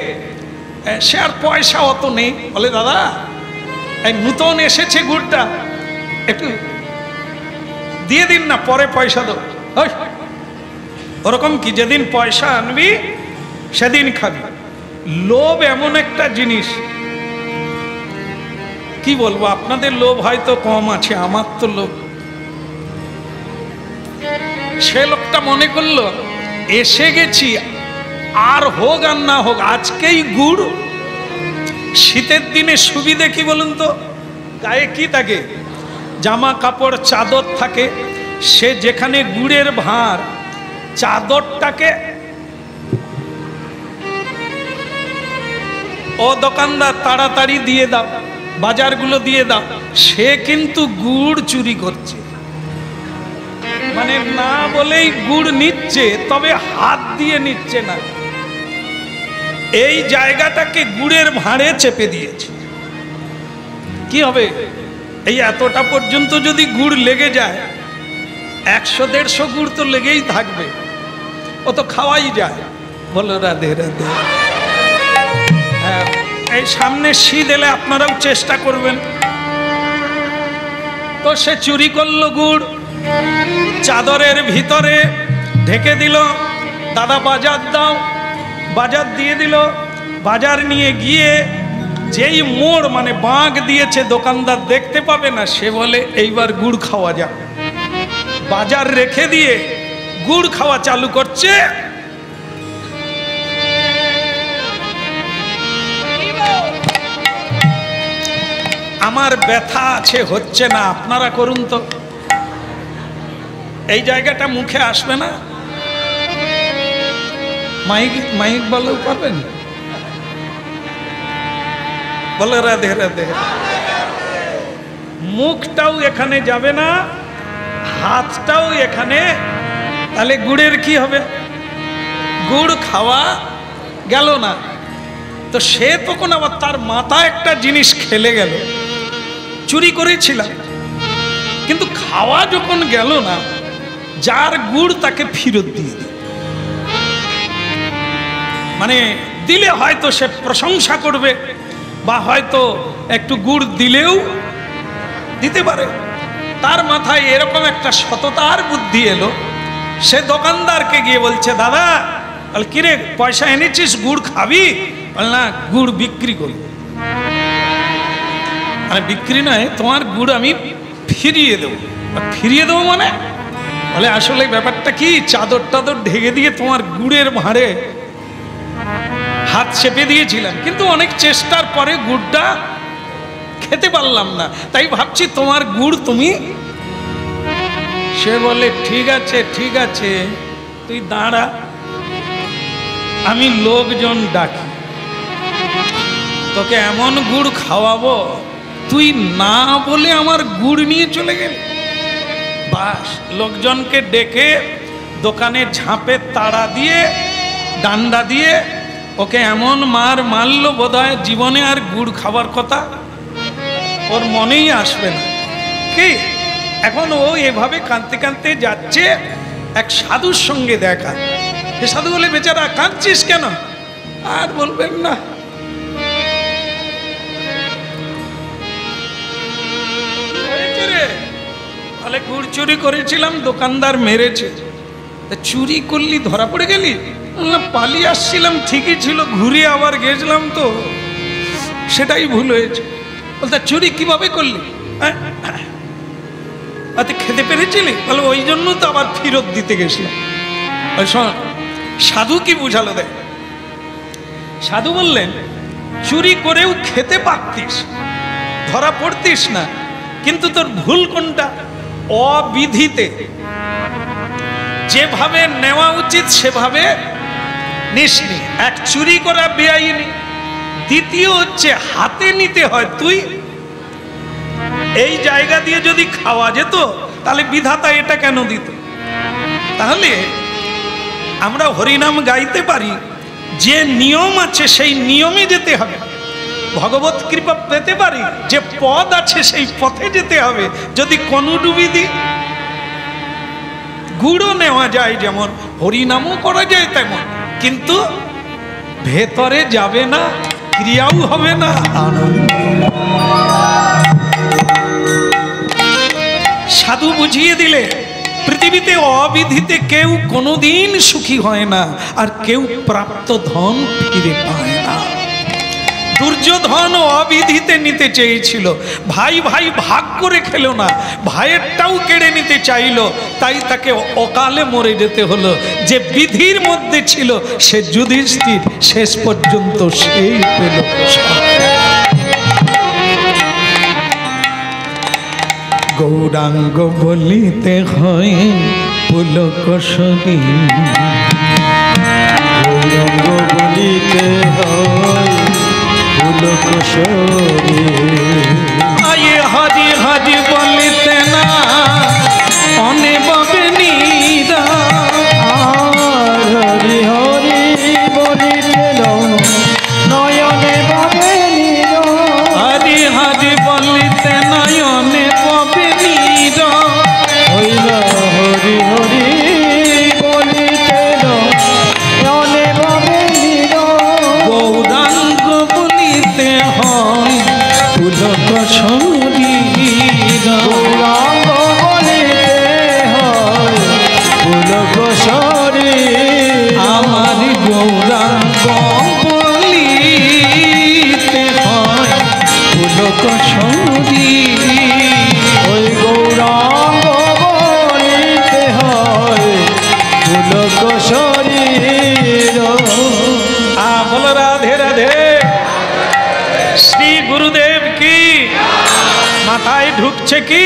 সে আর পয়সা অত নেই, বলে দাদা এই নূতন এসেছে গুড়টা, একটু দিয়ে দিন না, পরে পয়সা দেবো। ওরকম কি, যেদিন পয়সা আনবি সেদিন খাবি। লোভ এমন একটা জিনিস, কি বলবো, আপনাদের লোভ হয়তো কম আছে, আমার তো লোভ। সে লোকটা মনে করলো এসে গেছি, আর হোক আর না হোক আজকেই গুড়। শীতের দিনে সুবিধে কি বলুন তো? গায়ে কি থাকে? জামা কাপড় চাদর থাকে। সে যেখানে গুড়ের ভাঁড়, চাদরটাকে ও দোকানদার তাড়াতাড়ি দিয়ে দাও, বাজারগুলো দিয়ে দাও। সে কিন্তু গুড় চুরি করছে, মানে না বলেই গুড় নিচ্ছে, তবে হাত দিয়ে নিচ্ছে না। এই জায়গাটাকে গুড়ের ভাঁড়ে চেপে দিয়েছে। কি হবে? এই এতটা পর্যন্ত যদি গুড় লেগে যায়, 100-150 গুড় তো লেগেই থাকবে, ও তো খাওয়াই যায়। বলো রাধে রাধে। হ্যাঁ, এই সামনে শীত এলে আপনারাও চেষ্টা করবেন। তো সে চুরি করলো গুড়, চাদরের ভিতরে ঢেকে দিল। দাদা বাজার দাও, বাজার দিয়ে দিল। বাজার নিয়ে গিয়ে যেই মোড় মানে বাঁক দিয়েছে, দোকানদার দেখতে পাবে না, সে বলে এইবার গুড় খাওয়া যাক। বাজার রেখে দিয়ে গুড় খাওয়া চালু করছে। আমার ব্যথা আছে, হচ্ছে না, আপনারা করুন তো। এই জায়গাটা মুখে আসবে না। মাইক মাইক বলেও পারবেন? বলে রাধে রাধে। মুখটাও এখানে যাবে না, হাতটাও এখানে। তাহলে গুড়ের কি হবে? গুড় খাওয়া গেল না। তো সে তখন আবার তার মাথায় একটা জিনিস খেলে গেল, চুরি করেছিলাম, কিন্তু খাওয়া যখন গেল না, যার গুড় তাকে ফেরত দিয়ে দিল। মানে দিলে হয়তো সে প্রশংসা করবে, বা হয়তো একটু গুড় দিলেও দিতে পারে। তার মাথায় এরকম একটা সততার বুদ্ধি এলো। সে দোকানদারকে গিয়ে বলছে, দাদা, কিরে পয়সা এনেছিস, গুড় খাবি? বল না, গুড় বিক্রি করি। মানে বিক্রি নয়, তোমার গুড় আমি ফিরিয়ে দেবো। ফিরিয়ে দেবো মানে? বলে আসলে ব্যাপারটা কি, চাদর টাদর ঢেকে দিয়ে তোমার গুড়ের ভাঁড়ে হাত চেপে দিয়েছিলাম, কিন্তু অনেক চেষ্টার পরে গুড়টা খেতে পারলাম না, তাই ভাবছি তোমার গুড় তুমি। সে বলে ঠিক আছে ঠিক আছে, তুই দাঁড়া, আমি লোকজন ডাকি, তোকে এমন গুড় খাওয়াবো, তুই না বলে আমার গুড় নিয়ে চলে গেল। বাস, লোকজনকে ডেকে দোকানে ঝাঁপে তাড়া দিয়ে, ডান্ডা দিয়ে ওকে এমন মার মারলো, বোধহয় জীবনে আর গুড় খাবার কথা ওর মনেই আসবে না। কি এখন ও এভাবে কাঁদতে কাঁদতে যাচ্ছে, এক সাধুর সঙ্গে দেখা। সে সাধু বলে, বেচারা কাঁদছিস কেন? আর বলবেন না, তাহলে গুড় চুরি করেছিলাম, দোকানদার মেরেছে। চুরি করলি, ধরা পড়ে গেলি? পালিয়ে আসছিলাম, ঠিকই ছিল, ঘুরে আবার গেছিলাম, তো সেটাই ভুল হয়েছে। বলতে চুরি কিভাবে করলি? খেতে পেরেছিলি? বলে ওই জন্য তো আবার ফেরত দিতে গেছিলাম। সাধু কি বুঝালো দেখ। সাধু বললেন, চুরি করেও খেতে পারতিস, ধরা পড়তিস না, কিন্তু তোর ভুল কোনটা? অবিধিতে যেভাবে নেওয়া উচিত সেভাবে নিসনি। এক, চুরি করা বেআইনি। দ্বিতীয় হচ্ছে হাতে নিতে হয়। তুই এই জায়গা দিয়ে যদি খাওয়া যেত, তাহলে বিধাতা এটা কেন দিত? তাহলে আমরা হরিনাম গাইতে পারি, যে নিয়ম আছে সেই নিয়মে যেতে হবে। ভগবত কৃপা পেতে পারি, যে পথ আছে সেই পথে যেতে হবে। যদি কোনো ডুবি দি, গুড়ও নেওয়া যায় যেমন, হরিনামও করা যায় তেমন, কিন্তু ভেতরে যাবে না, ক্রিয়াও হবে না। সাধু বুঝিয়ে দিলে, পৃথিবীতে অবিধিতে কেউ কোনোদিন সুখী হয় না, আর কেউ প্রাপ্ত ধন ফিরে পায় না। দুর্যোধন অবিধিতে নিতে চেয়েছিল, ভাই ভাই ভাগ করে খেলো না, ভাইয়েরটাও কেড়ে নিতে চাইলো, তাই তাকে অকালে মরে যেতে হলো। যে বিধির মধ্যে ছিল সে যুধিষ্ঠির, শেষ পর্যন্ত সেই পেল। গৌরাঙ্গ বলিতে হয় পুলক সরি, গৌরাঙ্গ বলিতে হয় পুলক সরি। আয়ে হরি হরি বলিতে না অনে ববে নীরা, আর হরি হরি বলিতে নয়নে ববে নীর। হরি হরি বলিতে নয়নে ববে নীরা, হইল হরি হরি বলিতে নয়নে ববে নীর। গৌরাঙ্গ বলিতে হয় পুলক সরি। গৌরাঙ্গ বলিতে বলছে কি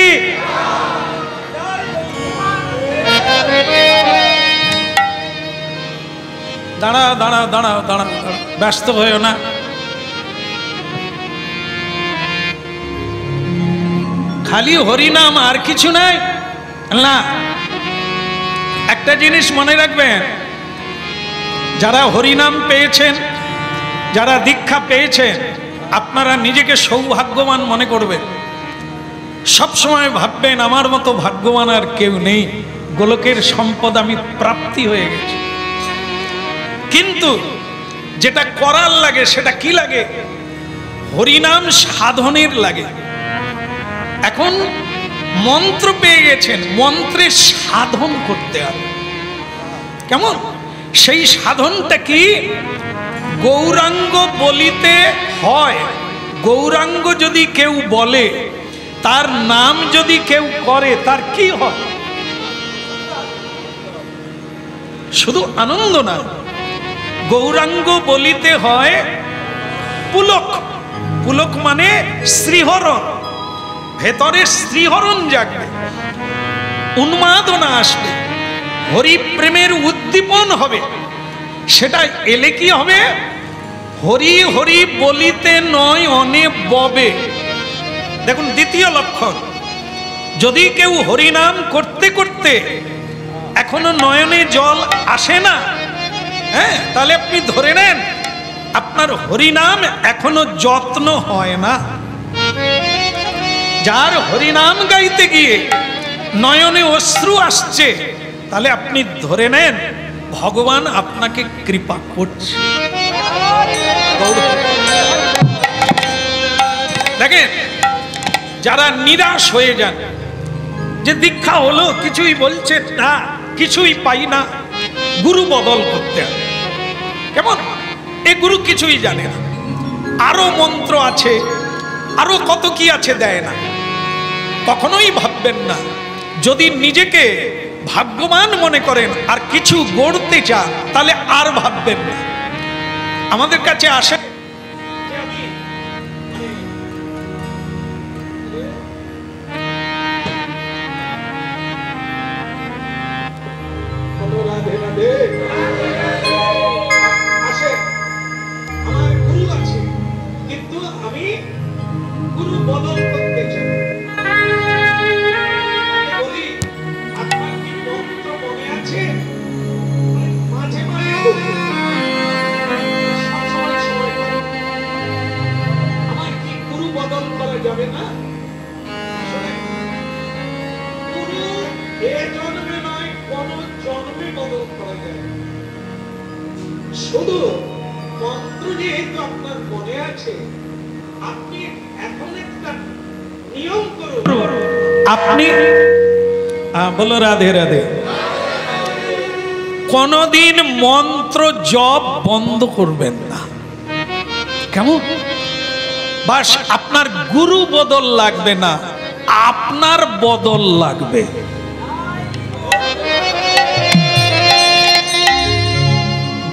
দাঁড়া দাঁড়া দাঁড়া দাঁড়া, ব্যস্ত হয়েও না। খালি হরিনাম আর কিছু নাই না। একটা জিনিস মনে রাখবেন, যারা হরিনাম পেয়েছেন, যারা দীক্ষা পেয়েছেন, আপনারা নিজেকে সৌভাগ্যবান মনে করবেন। সবসময় ভাববেন আমার মতো ভাগ্যবান আর কেউ নেই, গোলকের সম্পদ আমি প্রাপ্তি হয়ে গেছি। কিন্তু যেটা করার লাগে সেটা কি লাগে? হরিনাম সাধনের লাগে। এখন মন্ত্র পেয়ে গেছেন, মন্ত্রের সাধন করতে হবে। কেমন সেই সাধনটা কি? গৌরাঙ্গ বলিতে হয়। গৌরাঙ্গ যদি কেউ বলে, তার নাম যদি কেউ করে, তার কি হয়? শুধু আনন্দ না, গৌরাঙ্গ বলিতে হয় পুলক। পুলক মানে শ্রীহরণ, ভেতরে শ্রীহরণ জাগবে, উন্মাদনা আসবে, হরি প্রেমের উদ্দীপন হবে। সেটা এলে কি হবে? হরি হরি বলিতে নয় অনে ববে। দেখুন দ্বিতীয় লক্ষণ, যদি কেউ হরিনাম করতে করতে এখনো নয়নে জল আসে না, হ্যাঁ, তাহলে আপনি ধরে নেন আপনার হরিনাম এখনো যত্ন হয় না। যার হরিনাম গাইতে গিয়ে নয়নে অশ্রু আসছে, তাহলে আপনি ধরে নেন ভগবান আপনাকে কৃপা করছে। দেখেন, যারা নিরাশ হয়ে যান, যে দীক্ষা হলো কিছুই বলছে না, কিছুই পাই না, গুরু বদল করতে হবে। কেমন? এ গুরু কিছুই জানে না, আরো মন্ত্র আছে, আরো কত কি আছে, দেয় না। কখনোই ভাববেন না, যদি নিজেকে ভাগ্যবান মনে করেন আর কিছু গড়তে চান, তাহলে আর ভাববেন না। আমাদের কাছে আসে আমার গুরু আছে, কিন্তু আমি গুরু বদল করতে চাই। বলি আপনার কি মন্ত্র মনে আছে? মাঝে মাঝে আমার কি গুরু বদল করা যাবে না? গুরু এ জন্মে নয়, কোন জন্মে বদল করা যায়। শুধু মন্ত্র যেহেতু আপনার মনে আছে, আপনি এখন একটা নিয়ম করুন। আপনি বলো রাধে রাধে, কোনদিন মন্ত্র জপ বন্ধ করবেন না। কেমন? বাস আপনার গুরু বদল লাগবে না, আপনার বদল লাগবে।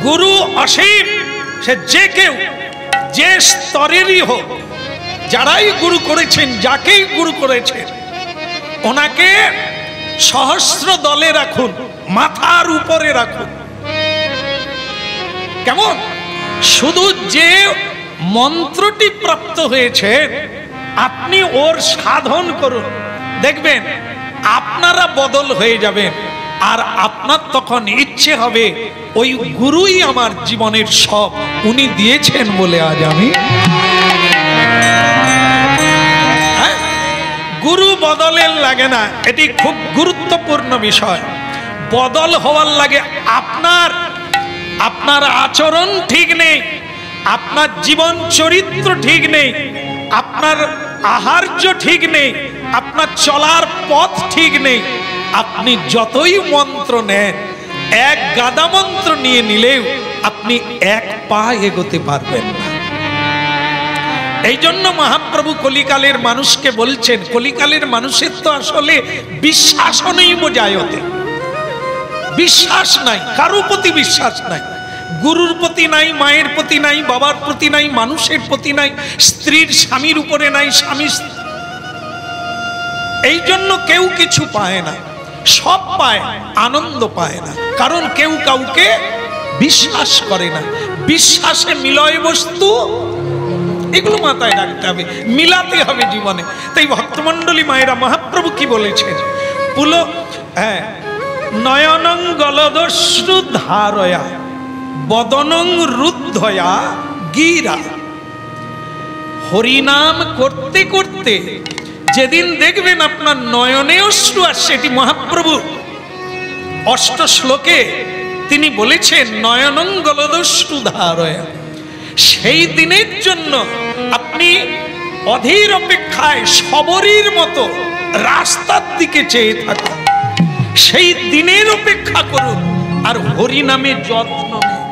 গুরু অসীম, সে যে কেউ, যে স্তরেরই হোক, যারাই গুরু করেছেন, যাকেই গুরু করেছেন, ওনাকে সহস্র দলে রাখুন, মাথার উপরে রাখুন। কেমন? শুধু যে মন্ত্রটি প্রাপ্ত হয়েছে, আপনি ওর সাধন করুন, দেখবেন আপনারা বদল হয়ে যাবেন। আর আপনার তখন ইচ্ছে হবে ওই গুরুই আমার জীবনের সব, উনি দিয়েছেন বলে আজ আমি। গুরু বদলের লাগে না, এটি খুব গুরুত্বপূর্ণ বিষয়। বদল হওয়ার লাগে আপনার আচরণ ঠিক নেই, আপনার জীবন চরিত্র ঠিক নেই, আপনার আহার্য ঠিক নেই, আপনার চলার পথ ঠিক নেই। আপনি যতই মন্ত্র নেন, এক গাদা মন্ত্র নিয়ে নিলেও আপনি এক পা এগোতে পারবেন না। এই জন্য মহাপ্রভু কলিকালের মানুষকে বলছেন, কলিকালের মানুষের তো আসলে বিশ্বাস নেই, বোঝায়তে বিশ্বাস নাই, কারো প্রতি বিশ্বাস নাই, গুরুর প্রতি নাই, মায়ের প্রতি নাই, বাবার প্রতি নাই, মানুষের প্রতি নাই, স্ত্রীর স্বামীর উপরে নাই, স্বামী এই জন্য কেউ কিছু পায় না, সব পায়, আনন্দ পায় না, কারণ কেউ কাউকে বিশ্বাস করে না। বিশ্বাসে মিলয় বস্তু, এগুলো মাথায় রাখতে হবে, মিলাতে হবে জীবনে। তাই ভক্তমণ্ডলী মায়েরা মহাপ্রভু কি বলেছেন, নয়নং গলদস্রু ধারয়া বদনং রুদ্ধয়া গিরা। হরিনাম করতে করতে যেদিন দেখবেন আপনার নয়নে অশ্রু আসছে, এটি মহাপ্রভু অষ্ট শ্লোকে তিনি বলেছেন নয়নং গলদস্রু ধারয়া। সেই দিনের জন্য আপনি অধীর অপেক্ষায় শবরীর মতো রাস্তার দিকে চেয়ে থাকুন, সেই দিনের অপেক্ষা করুন। আর হরি নামে যত্ন নিন,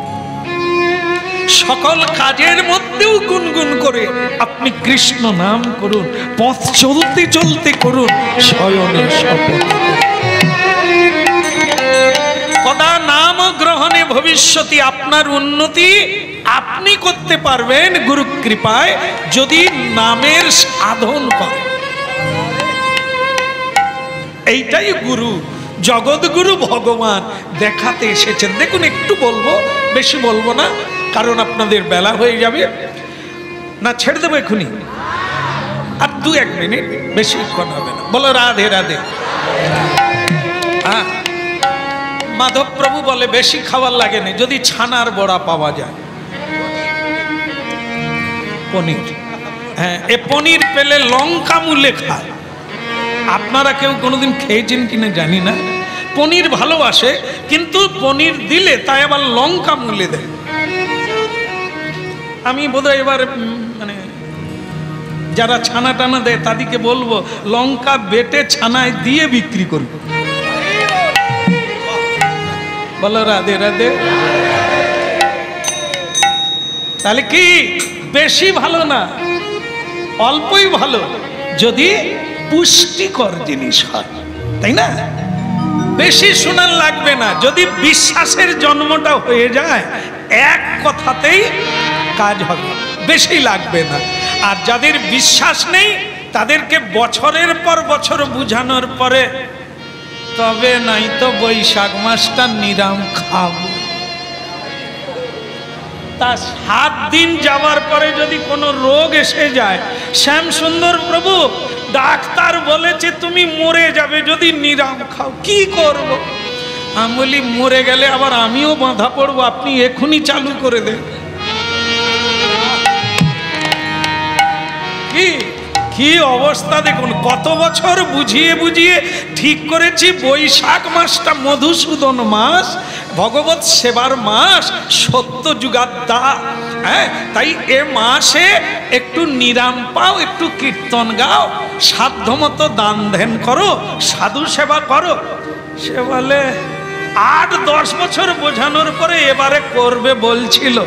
সকল কাজের মধ্যেও গুনগুন করে আপনি কৃষ্ণ নাম করুন, পথ চলতে চলতে করুন, শয়নে শপথ। কদা নাম গ্রহণে ভবিষ্যতি, আপনার উন্নতি আপনি করতে পারবেন গুরু কৃপায় যদি নামের সাধন করেন। এইটাই গুরু, জগৎগুরু ভগবান দেখাতে এসেছেন। দেখুন, একটু বলবো, বেশি বলবো না, কারণ আপনাদের বেলা হয়ে যাবে। না ছেড়ে দেবো এখনই, আর 2-1 মিনিট, বেশিক্ষণ হবে না। বলো রাধে রাধে। হ্যাঁ, মাধব প্রভু বলে বেশি খাবার লাগে না যদি ছানার বড়া পাওয়া যায়, পনির। হ্যাঁ, এ পনির পেলে লঙ্কা মূলে খায়। আপনারা কেউ কোনোদিন খেয়েছেন কিনা জানি না, পনির ভালোবাসে, কিন্তু পনির দিলে তাই আবার লঙ্কা মূলে দেয়। আমি বোধহয় এবার মানে যারা ছানা টানা দেয় তাদেরকে বলবো লঙ্কা বেটে ছানায় দিয়ে বিক্রি করবো। বলো রাধে রাধে। তাহলে কি বেশি ভালো না, অল্পই ভালো যদি পুষ্টিকর জিনিস হয়, তাই না? বেশি শোনার লাগবে না, যদি বিশ্বাসের জন্মটা হয়ে যায় এক কথাতেই কাজ হবে, বেশি লাগবে না। আর যাদের বিশ্বাস নেই তাদেরকে বছরের পর বছর বুঝানোর পরে তবে নাই তো বৈশাখ মাসটা নিরাম খাবো, তা 7 দিন যাওয়ার পরে যদি কোনো রোগ এসে যায়, শ্যাম সুন্দর প্রভু ডাক্তার বলেছে তুমি মরে যাবে যদি নিরাম খাও, কি করব? আমি বলি মরে গেলে আবার আমিও বাঁধা পড়বো, আপনি এখনই চালু করে দেন। কি অবস্থা দেখুন, কত বছর বুঝিয়ে বুঝিয়ে ঠিক করেছি বৈশাখ মাসটা মধুসূদন মাস, ভগবত সেবার মাস, সত্য যুগাদ্দা। হ্যাঁ, তাই এ মাসে একটু নিরাম পাও, একটু কীর্তন গাও, সাধ্যমতো দান ধ্যান করো, সাধু সেবা করো। সে বলে 8-10 বছর বোঝানোর পরে এবারে করবে বলছিল,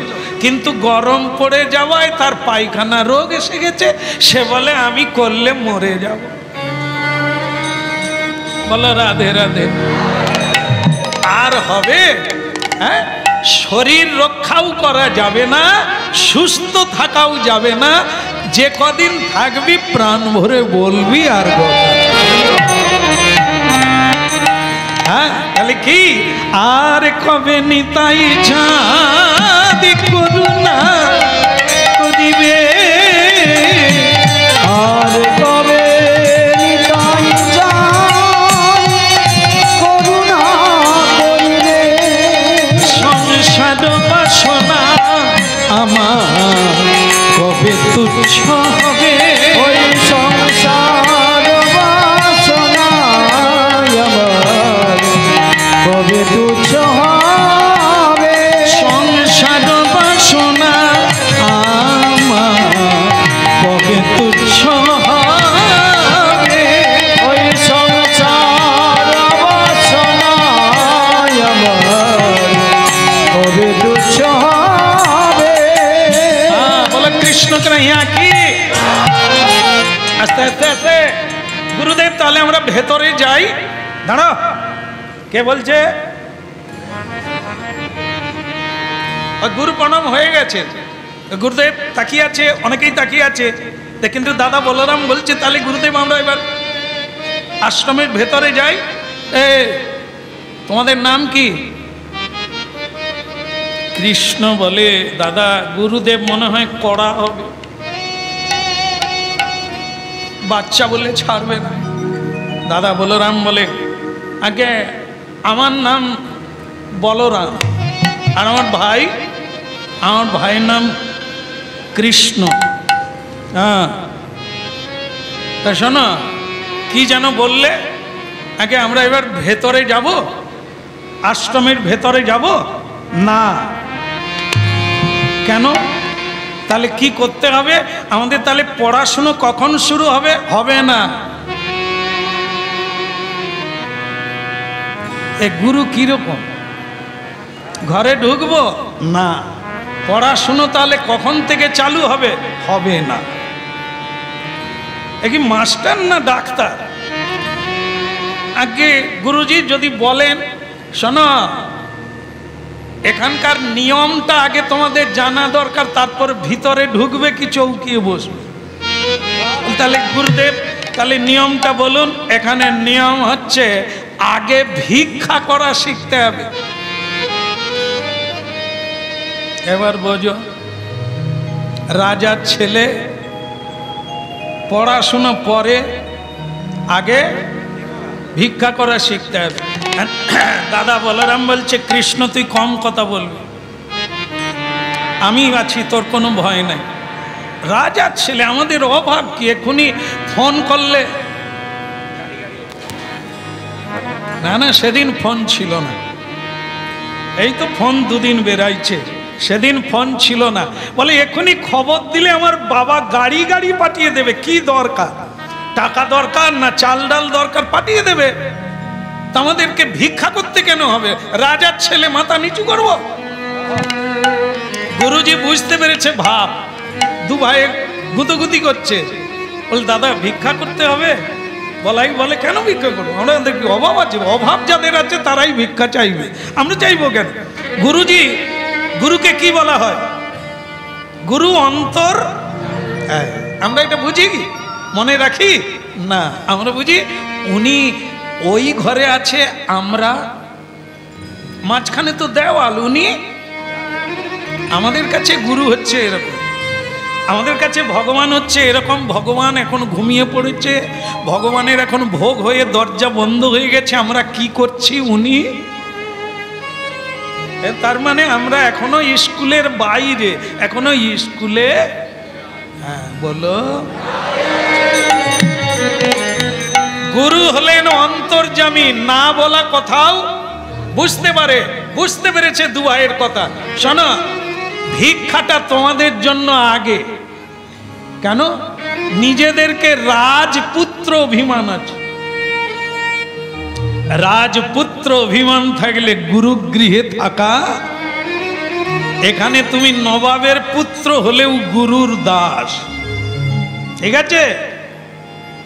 কিন্তু গরম পড়ে যাওয়ায় তার পায়খানা রোগ এসে গেছে। সে বলে আমি করলে মরে যাব। বলো রাধে রাধে। আর হবে? হ্যাঁ, শরীর রক্ষাও করা যাবে না, সুস্থ থাকাও যাবে না, যে কদিন থাকবি প্রাণ ভরে বলবি আর হ্যাঁ, তাহলে কি আর কবে নিতাই চাঁদ করুণা করিবে, আর কবে নিতাই চাঁদ করুণা করিবে, সংসার বাসনা আমার কবে তুচ্ছ হবে, ওই সংসার বাসনা আমার কবে তুচ্ছ হবে, সংসার বাসনা আমার কবে তুচ্ছ হবে, ওই সংসার বাসনা আমার কবে তুচ্ছ হবে। বলো কৃষ্ণ কেন ইয়া কি। আস্তে আস্তে আস্তে গুরুদেব, তাহলে আমরা ভেতরে যাই। দাঁড়াও, কে বলছে? গুরু প্রণাম হয়ে গেছে, গুরুদেব তাকিয়ে আছে, অনেকেই তাকিয়ে আছে, কিন্তু দাদা বলরাম বলছে তাহলে গুরুদেব আমরা এবার আশ্রমের ভেতরে যাই, এ তোমাদের নাম কি? কৃষ্ণ বলে, দাদা গুরুদেব মনে হয় কড়া হবে, বাচ্চা বলে ছাড়বে না। দাদা বলরাম বলে, আগে আমার নাম বলরাম, আর আমার ভাইয়ের নাম কৃষ্ণ। হ্যাঁ, তা শোনো, কি যেন বললে? আগে আমরা এবার ভেতরে যাব, আশ্রমের ভেতরে যাব না। কেন? তাহলে কি করতে হবে আমাদের? তাহলে পড়াশুনো কখন শুরু হবে? হবে না। এ গুরু কিরকম? ঘরে ঢুকবো না। পড়াশুনো তাহলে কখন থেকে চালু হবে? হবে না। এ কি মাস্টার না ডাক্তার? আগে গুরুজি যদি বলেন, শোনো এখানকার নিয়মটা আগে তোমাদের জানা দরকার, তারপর ভিতরে ঢুকবে কি চৌকিয়ে বসবে? তাহলে গুরুদেব তাহলে নিয়মটা বলুন। এখানে নিয়ম হচ্ছে আগে ভিক্ষা করা শিখতে হবে। এবার বোঝো, রাজার ছেলে পড়াশোনা পরে আগে ভিক্ষা করা শিখতে হবে। দাদা বলরাম বলছে, কৃষ্ণ তুই কম কথা বলবি, আমি আছি, তোর কোনো ভয় নাই। রাজার ছেলে, আমাদের অভাব কি? এক্ষুনি ফোন করলে না, সেদিন ফোন ছিল না, এই তো ফোন দুদিন বেরাইছে, সেদিন ফোন ছিল না। বলে এক্ষুনি খবর দিলে আমার বাবা গাড়ি পাঠিয়ে দেবে। কি দরকার? টাকা দরকার না চাল ডাল দরকার, পাঠিয়ে দেবে। তা আমাদেরকে ভিক্ষা করতে কেন হবে? রাজার ছেলে, মাথা নিচু করব? গুরুজি বুঝতে পেরেছে ভাব, দু ভাই গুতগুতি করছে। বলে দাদা ভিক্ষা করতে হবে? বলে কেন ভিক্ষা করবো? আমাদের কি অভাব আছে? অভাব যাদের আছে তারাই ভিক্ষা চাইবে, আমরা চাইবো কেন? গুরুকে কি বলা হয়? গুরু অন্তর। আমরা এটা বুঝি, মনে রাখি না। আমরা বুঝি উনি ওই ঘরে আছে, আমরা মাঝখানে তো দেওয়াল, উনি আমাদের কাছে গুরু হচ্ছে এরকম, আমাদের কাছে ভগবান হচ্ছে এরকম। ভগবান এখন ঘুমিয়ে পড়েছে, ভগবানের এখন ভোগ হয়ে দরজা বন্ধ হয়ে গেছে, আমরা কি করছি? উনি। তার মানে আমরা এখনো স্কুলের বাইরে, এখনো স্কুলে। হ্যাঁ বলো। গুরু হলেন অন্তর্যামী, না বলা কথাও বুঝতে পেরেছে দু ভাইয়ের কথা। শোনো, ভিক্ষাটা তোমাদের জন্য আগে। কেন? নিজেদেরকে রাজপুত্র অভিমান আছে। রাজপুত্র অভিমান থাকলে গুরুগৃহে থাকা। এখানে তুমি নবাবের পুত্র হলেও গুরুর দাস। ঠিক আছে?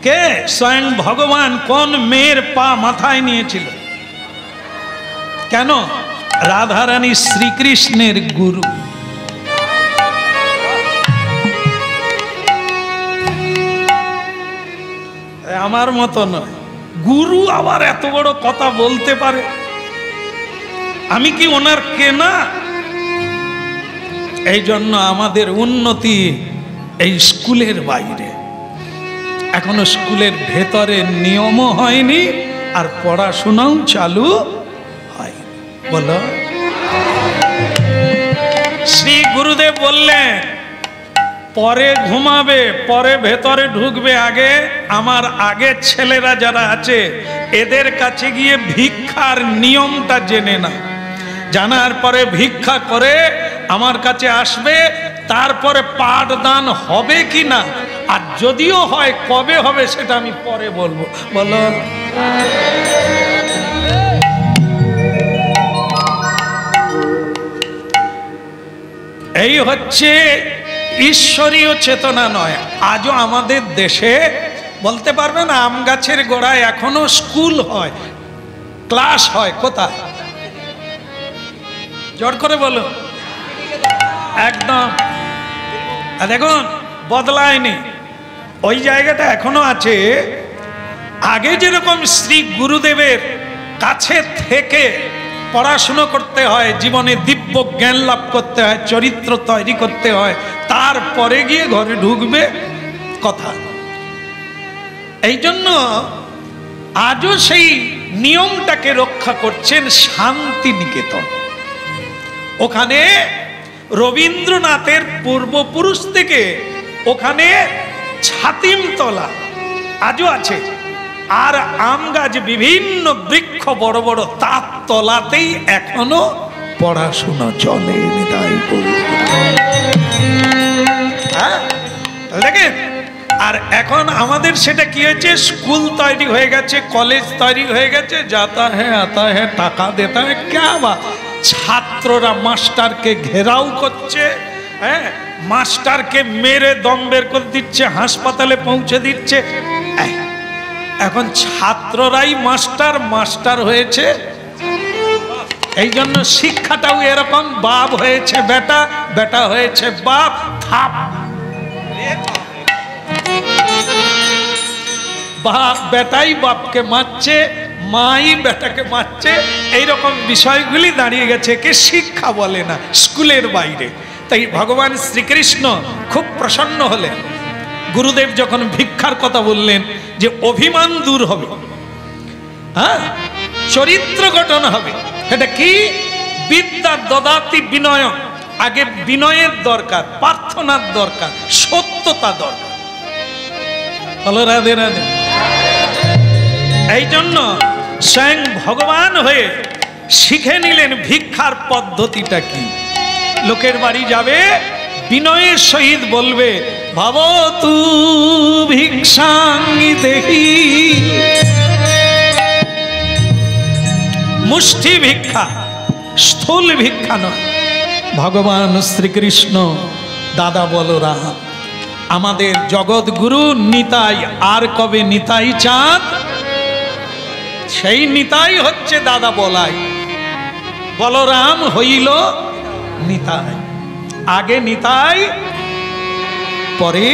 কে? স্বয়ং ভগবান কোন মেয়ের পা মাথায় নিয়েছিল? কেন? রাধারানী শ্রীকৃষ্ণের গুরু। আমার মতো নয়, গুরু আবার এত বড় কথা বলতে পারে। আমি কি ওনার কেনা? এই জন্য আমাদের উন্নতি এই স্কুলের বাইরে, এখনো স্কুলের ভেতরে নিয়মও হয়নি, আর পড়াশোনাও চালু হয়নি। বলো। শ্রী গুরুদেব বললেন পরে ঘুমাবে, পরে ভেতরে ঢুকবে। আগে আমার আগের ছেলেরা যারা আছে এদের কাছে গিয়ে ভিক্ষার নিয়মটা জেনে না, জানার পরে ভিক্ষা করে আমার কাছে আসবে। তারপরে পাঠদান হবে কি না, আর যদিও হয় কবে হবে সেটা আমি পরে বলবো। বলো। এই হচ্ছে ঈশ্বরীয় চেতনা। নয়, আজও আমাদের দেশে বলতে পারবেন আম গাছের গোড়ায় এখনো স্কুল হয়, ক্লাস হয়। কোথায়? জোর করে বলো। একদম। দেখুন বদলায়নি, ওই জায়গাটা এখনো আছে। আগে যেরকম শ্রী গুরুদেবের কাছে থেকে পড়াশুনো করতে হয়, জীবনে দিব্য জ্ঞান লাভ করতে হয়, চরিত্র তৈরি করতে হয়, তারপরে গিয়ে ঘরে ঢুকবে কথা। এই জন্য আজও সেই নিয়মটাকে রক্ষা করছেন শান্তিনিকেতন। ওখানে রবীন্দ্রনাথের পূর্বপুরুষ থেকে ওখানে ছাতিমতলা আজও আছে, আর আম গাছ, বিভিন্ন বৃক্ষ বড় বড়, তার তলাতেই এখনো পড়াশোনা চলে। দেখেন, আর এখন আমাদের সেটা কি হয়েছে, স্কুল তৈরি হয়ে গেছে, কলেজ তৈরি হয়ে গেছে, যাতা হ্যাঁ আতা হ্যাঁ, টাকা দেতা হ্যাঁ, ক্যা বা ছাত্ররা মাস্টারকে ঘেরাও করছে, হ্যাঁ, মাস্টারকে মেরে দম বের করে দিচ্ছে, হাসপাতালে পৌঁছে দিচ্ছে। এখন ছাত্ররাই মাস্টার, মাস্টার হয়েছে। এই জন্য শিক্ষাটাও এরকম, বাপ হয়েছে বেটা, বেটা হয়েছে বাপ, থাপ বাপ বেটাই বাপকে মারছে, মাই বেটাকে মারছে। এইরকম বিষয়গুলি দাঁড়িয়ে গেছে, কে শিক্ষা বলে না, স্কুলের বাইরে। তাই ভগবান শ্রীকৃষ্ণ খুব প্রসন্ন হলেন। গুরুদেব যখন ভিক্ষার কথা বললেন যে অভিমান দূর হবে, হ্যাঁ, চরিত্র গঠন হবে, এটা কি, বিদ্যা দদাতি বিনয়। আগে বিনয়ের দরকার, প্রার্থনার দরকার, সত্যতা দরকার। হলো রাধে রাধে। এই জন্য স্বয়ং ভগবান হয়ে শিখে নিলেন ভিক্ষার পদ্ধতিটা কি। লোকের বাড়ি যাবে, বিনয়ের সহিত বলবে, ভবতু ভিক্ষাঙ্গি দেহি। মুষ্টি ভিক্ষা, স্থূল ভিক্ষা নয়। ভগবান শ্রীকৃষ্ণ, দাদা বলরাম, আমাদের জগৎগুরু নিতাই, আর কবে নিতাই চাঁদ, সেই নিতাই হচ্ছে দাদা বলাই। বলরাম হইল নিতাই, আগে নিতাই পরে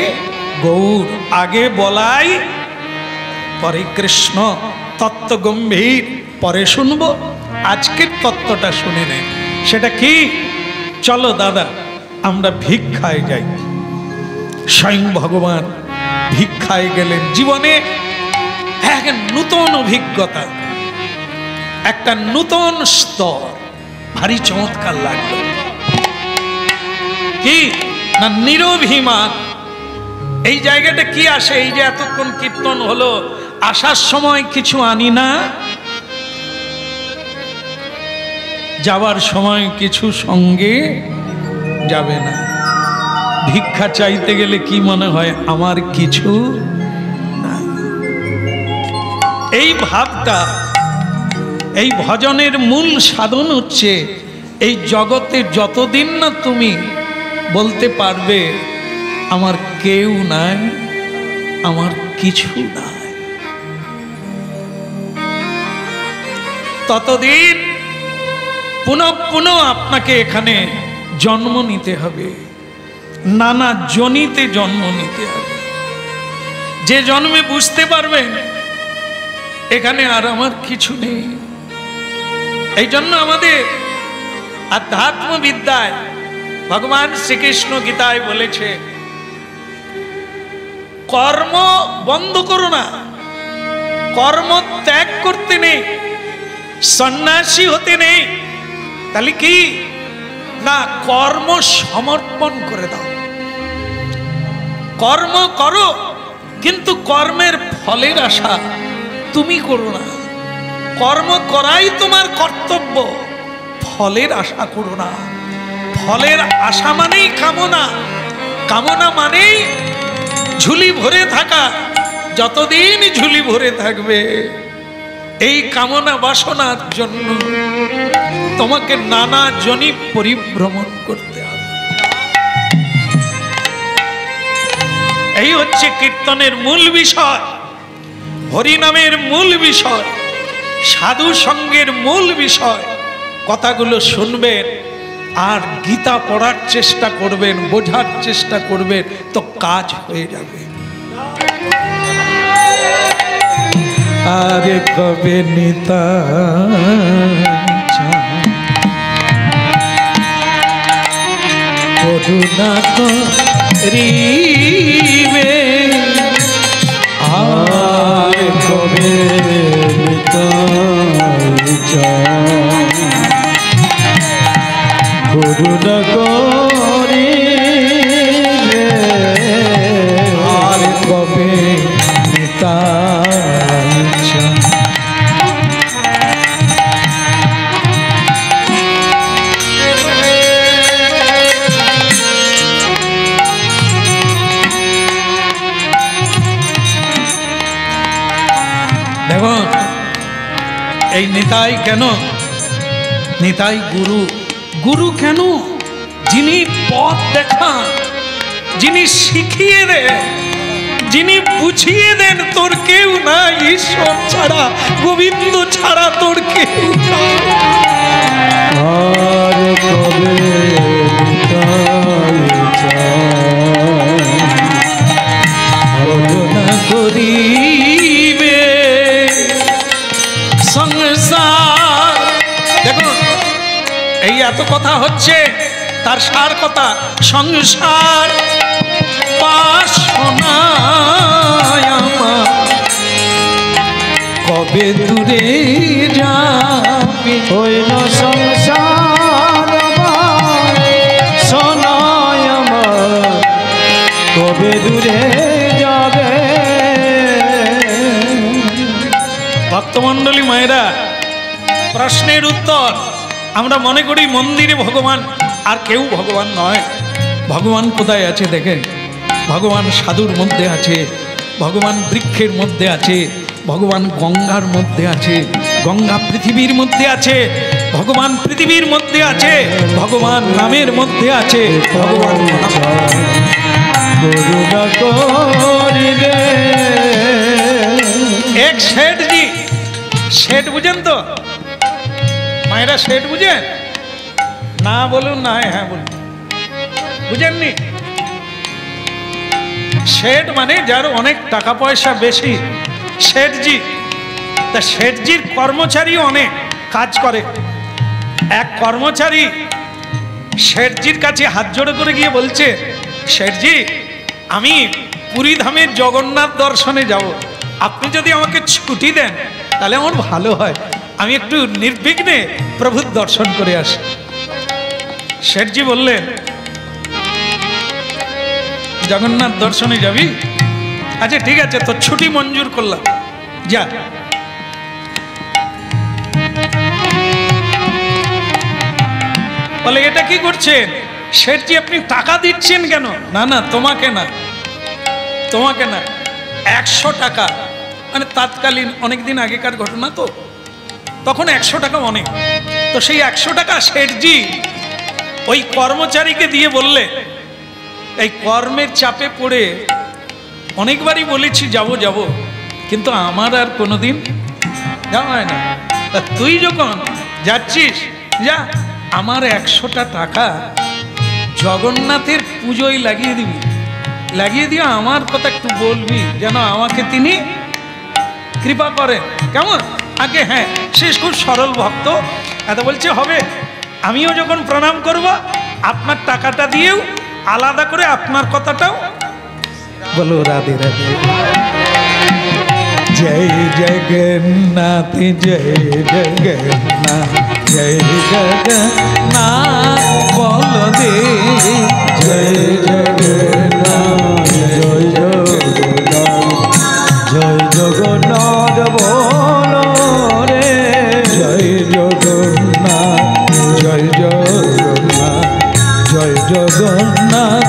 গৌর, আগে বলাই পরে কৃষ্ণ। তত্ত্ব গম্ভীর, পরে শুনবো। আজকের তত্ত্বটা শুনে নেন, সেটা কি, চলো দাদা আমরা ভিক্ষায় যাই। স্বয়ং ভগবান ভিক্ষায় গেলেন। জীবনে এক নূতন অভিজ্ঞতা, একটা নূতন স্তর, ভারী চমৎকার লাগলো। কি না, নিরভিমান। এই জায়গাটা কি আসে, এই যে এতক্ষণ কীর্তন হলো, আসার সময় কিছু আনি না, যাবার সময় কিছু সঙ্গে যাবে না। ভিক্ষা চাইতে গেলে কি মনে হয়, আমার কিছু নাই। এই ভাবটা, এই ভজনের মূল সাধন হচ্ছে, এই জগতে যতদিন না তুমি বলতে পারবে আমার কেউ নাই, আমার কিছু নাই, ততদিন পুনঃ পুনঃ আপনাকে এখানে জন্ম নিতে হবে, নানা জনিতে জন্ম নিতে হবে। যে জন্মে বুঝতে পারবেন এখানে আর আমার কিছু নেই। এই জন্য আমাদের আধ্যাত্ম বিদ্যায় ভগবান শ্রীকৃষ্ণ গীতায় বলেছে, কর্ম বন্ধ করো না, কর্ম ত্যাগ করতে নেই, সন্ন্যাসী হতে নেই। তাহলে কি না, কর্ম সমর্পণ করে দাও। কর্ম করো, কিন্তু কর্মের ফলের আশা তুমি করো না। কর্ম করাই তোমার কর্তব্য, ফলের আশা করো না। ফলের আশা মানেই কামনা, কামনা মানেই ঝুলি ভরে থাকা। যতদিন ঝুলি ভরে থাকবে এই কামনা বাসনার জন্য তোমাকে নানা জনি পরিভ্রমণ করতে হবে। এই হচ্ছে কীর্তনের মূল বিষয়, হরিনামের মূল বিষয়, সাধু সঙ্গের মূল বিষয়। কথাগুলো শুনবেন আর গীতা পড়ার চেষ্টা করবেন, বোঝার চেষ্টা করবেন, তো কাজ হয়ে যাবে। আর কবে নিতাই করুণা করিবে আর কবে করুণা করিবে আর কবে নিতাই দেখুন এই নিতাই কেন? নিতাই গুরু। গুরু কেন? যিনি পথ দেখান, যিনি শিখিয়ে দেন, যিনি বুঝিয়ে দেন তোর কেউ না, ঈশ্বর ছাড়া, গোবিন্দ ছাড়া তোর কেউ না। আর কবে করুণা করিবে সংসার। দেখুন এই এত কথা হচ্ছে, তার সার কথা সংসার বাসনা আমার কবে দূরে যাবে। হইল সংসার সোনায় আমার কবে দূরে যাবে। ভক্তমণ্ডলী মায়েরা, প্রশ্নের উত্তর আমরা মনে করি মন্দিরে ভগবান, আর কেউ ভগবান নয়। ভগবান কোথায় আছে দেখেন? ভগবান সাধুর মধ্যে আছে, ভগবান বৃক্ষের মধ্যে আছে, ভগবান গঙ্গার মধ্যে আছে, গঙ্গা পৃথিবীর মধ্যে আছে, ভগবান পৃথিবীর মধ্যে আছে, ভগবান নামের মধ্যে আছে, ভগবান করুণা করিবে। এক শেঠজি, শেঠ বুঝেন তো মায়েরা? শেঠ বুঝেন? না বলুন না, হ্যাঁ বলুন। বুঝেননি? শেঠ মানে যার অনেক টাকা পয়সা বেশি, শেঠজি। তা শেঠজির কর্মচারী অনেক কাজ করে। এক কর্মচারী শেঠজির কাছে হাত জোড়ে করে গিয়ে বলছে, শেঠজি আমি পুরী ধামের জগন্নাথ দর্শনে যাব, আপনি যদি আমাকে ছুটি দেন তাহলে আমার ভালো হয়, আমি একটু নির্বিঘ্নে প্রভুর দর্শন করে আসি। শেঠজি বললেন, জগন্নাথ দর্শনে যাবি? আচ্ছা ঠিক আছে, তো ছুটি মঞ্জুর করলাম, যা। বলে এটা কি করছেন শেঠজি, আপনি টাকা দিচ্ছেন কেন? না না তোমাকে না, তোমাকে না, 100 টাকা, মানে তৎকালীন অনেকদিন আগেকার ঘটনা তো, তখন 100 টাকা অনেক। তো সেই 100 টাকা শেঠজি ওই কর্মচারীকে দিয়ে বললে, এই কর্মের চাপে পড়ে অনেকবারই বলেছি যাব যাব, কিন্তু আমার আর কোনোদিন যাওয়া হয় না। তা তুই যখন যাচ্ছিস যা, আমার 100টা টাকা জগন্নাথের পুজোয় লাগিয়ে দিবি, লাগিয়ে দিয়ে আমার কথা একটু বলবি যেন আমাকে তিনি কৃপা করেন, কেমন? আগে হ্যাঁ, সে খুব সরল ভক্ত, এত বলছে হবে। আমিও যখন প্রণাম করব আপনার টাকাটা দিয়েও আলাদা করে আপনার কথাটাও বলো। রাধে রাধে। জয় জগন্নাথ, জয় জগন্নাথ, জয় জগন্নাথ বলদেব, জয় জগন্নাথ, জয় জগন্নাথ, জয় জগন্নাথ বলো রে। জয় জগন্নাথ, জয় জগন্নাথ, জয় জগন্নাথ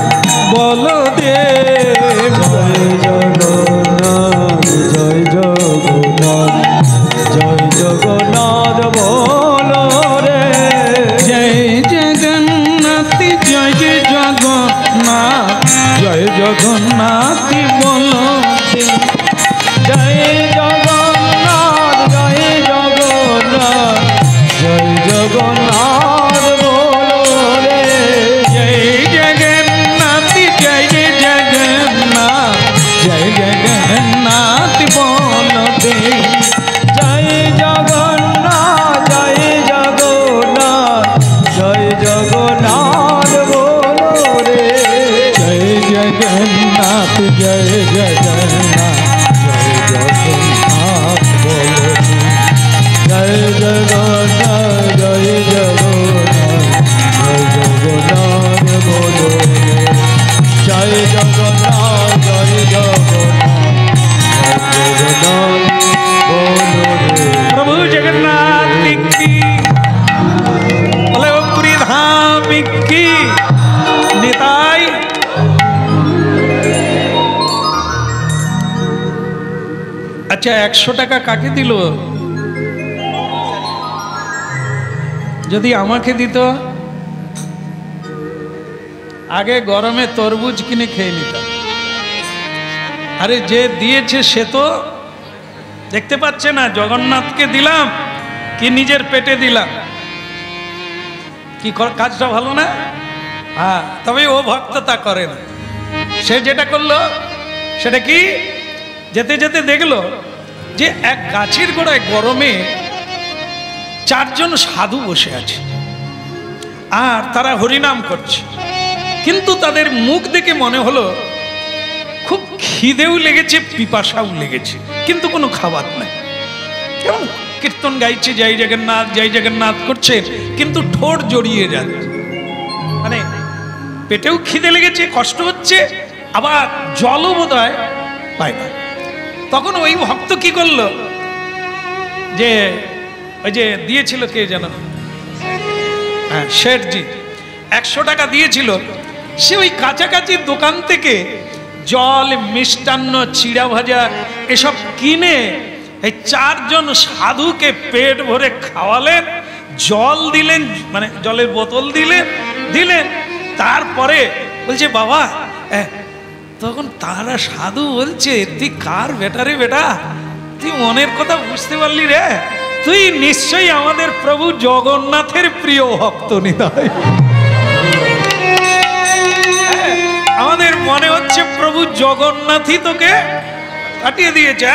বলদেব, জয় জগন্নাথ, জয় জগন্নাথ, জয় জগন্নাথ বলো রে। জয় জগন্নাথ, জয় জগন্নাথ, জয় জগন্নাথ বলো, জয় জগন্নাথ, জয় জগন্নাথ, জয় জগন্নাথ বলো রে। জয় জগন্নাথ, আচ্ছা 100 টাকা কাকে দিল? যদি আমাকে দিত, আগে গরমে তরমুজ কিনে খেয়ে নিতাম। আরে যে দিয়েছে সে তো দেখতে পাচ্ছে না জগন্নাথকে দিলাম কি নিজের পেটে দিলাম। কি কাজটা ভালো না? হ্যাঁ, তবে ও ভক্ত তা করে না। সে যেটা করলো সেটা কি, যেতে যেতে দেখলো যে এক গাছের গোড়ায় গরমে 4 জন সাধু বসে আছে আর তারা হরিনাম করছে। কিন্তু তাদের মুখ দেখে মনে হলো খুব খিদেও লেগেছে, পিপাসাও লেগেছে, কিন্তু কোনো খাবার নাই। কেমন কীর্তন গাইছে, জয় জগন্নাথ জয় জগন্নাথ করছে, কিন্তু ঠোঁট জড়িয়ে যাচ্ছে। মানে পেটেও খিদে লেগেছে, কষ্ট হচ্ছে, আবার জলও বোধহয় পায় না। তখন ওই ভক্ত কি করলো, যে ওই যে দিয়েছিল কে যেন, হ্যাঁ শেঠজি 100 টাকা দিয়েছিল, সে ওই কাছাকাছি দোকান থেকে জল, মিষ্টান্ন, চিড়া ভাজা এসব কিনে এই 4 জন সাধুকে পেট ভরে খাওয়ালেন, জল দিলেন, মানে জলের বোতল দিলেন। তারপরে বলছে বাবা, তখন তারা সাধু বলছে, তুই কার বেটা রে বেটা, তুই মনের কথা বুঝতে পারলি রে, তুই নিশ্চয়ই আমাদের প্রভু জগন্নাথের প্রিয় ভক্ত নিতাই। আমাদের মনে হচ্ছে প্রভু জগন্নাথই তোকে কাটিয়ে দিয়েছে।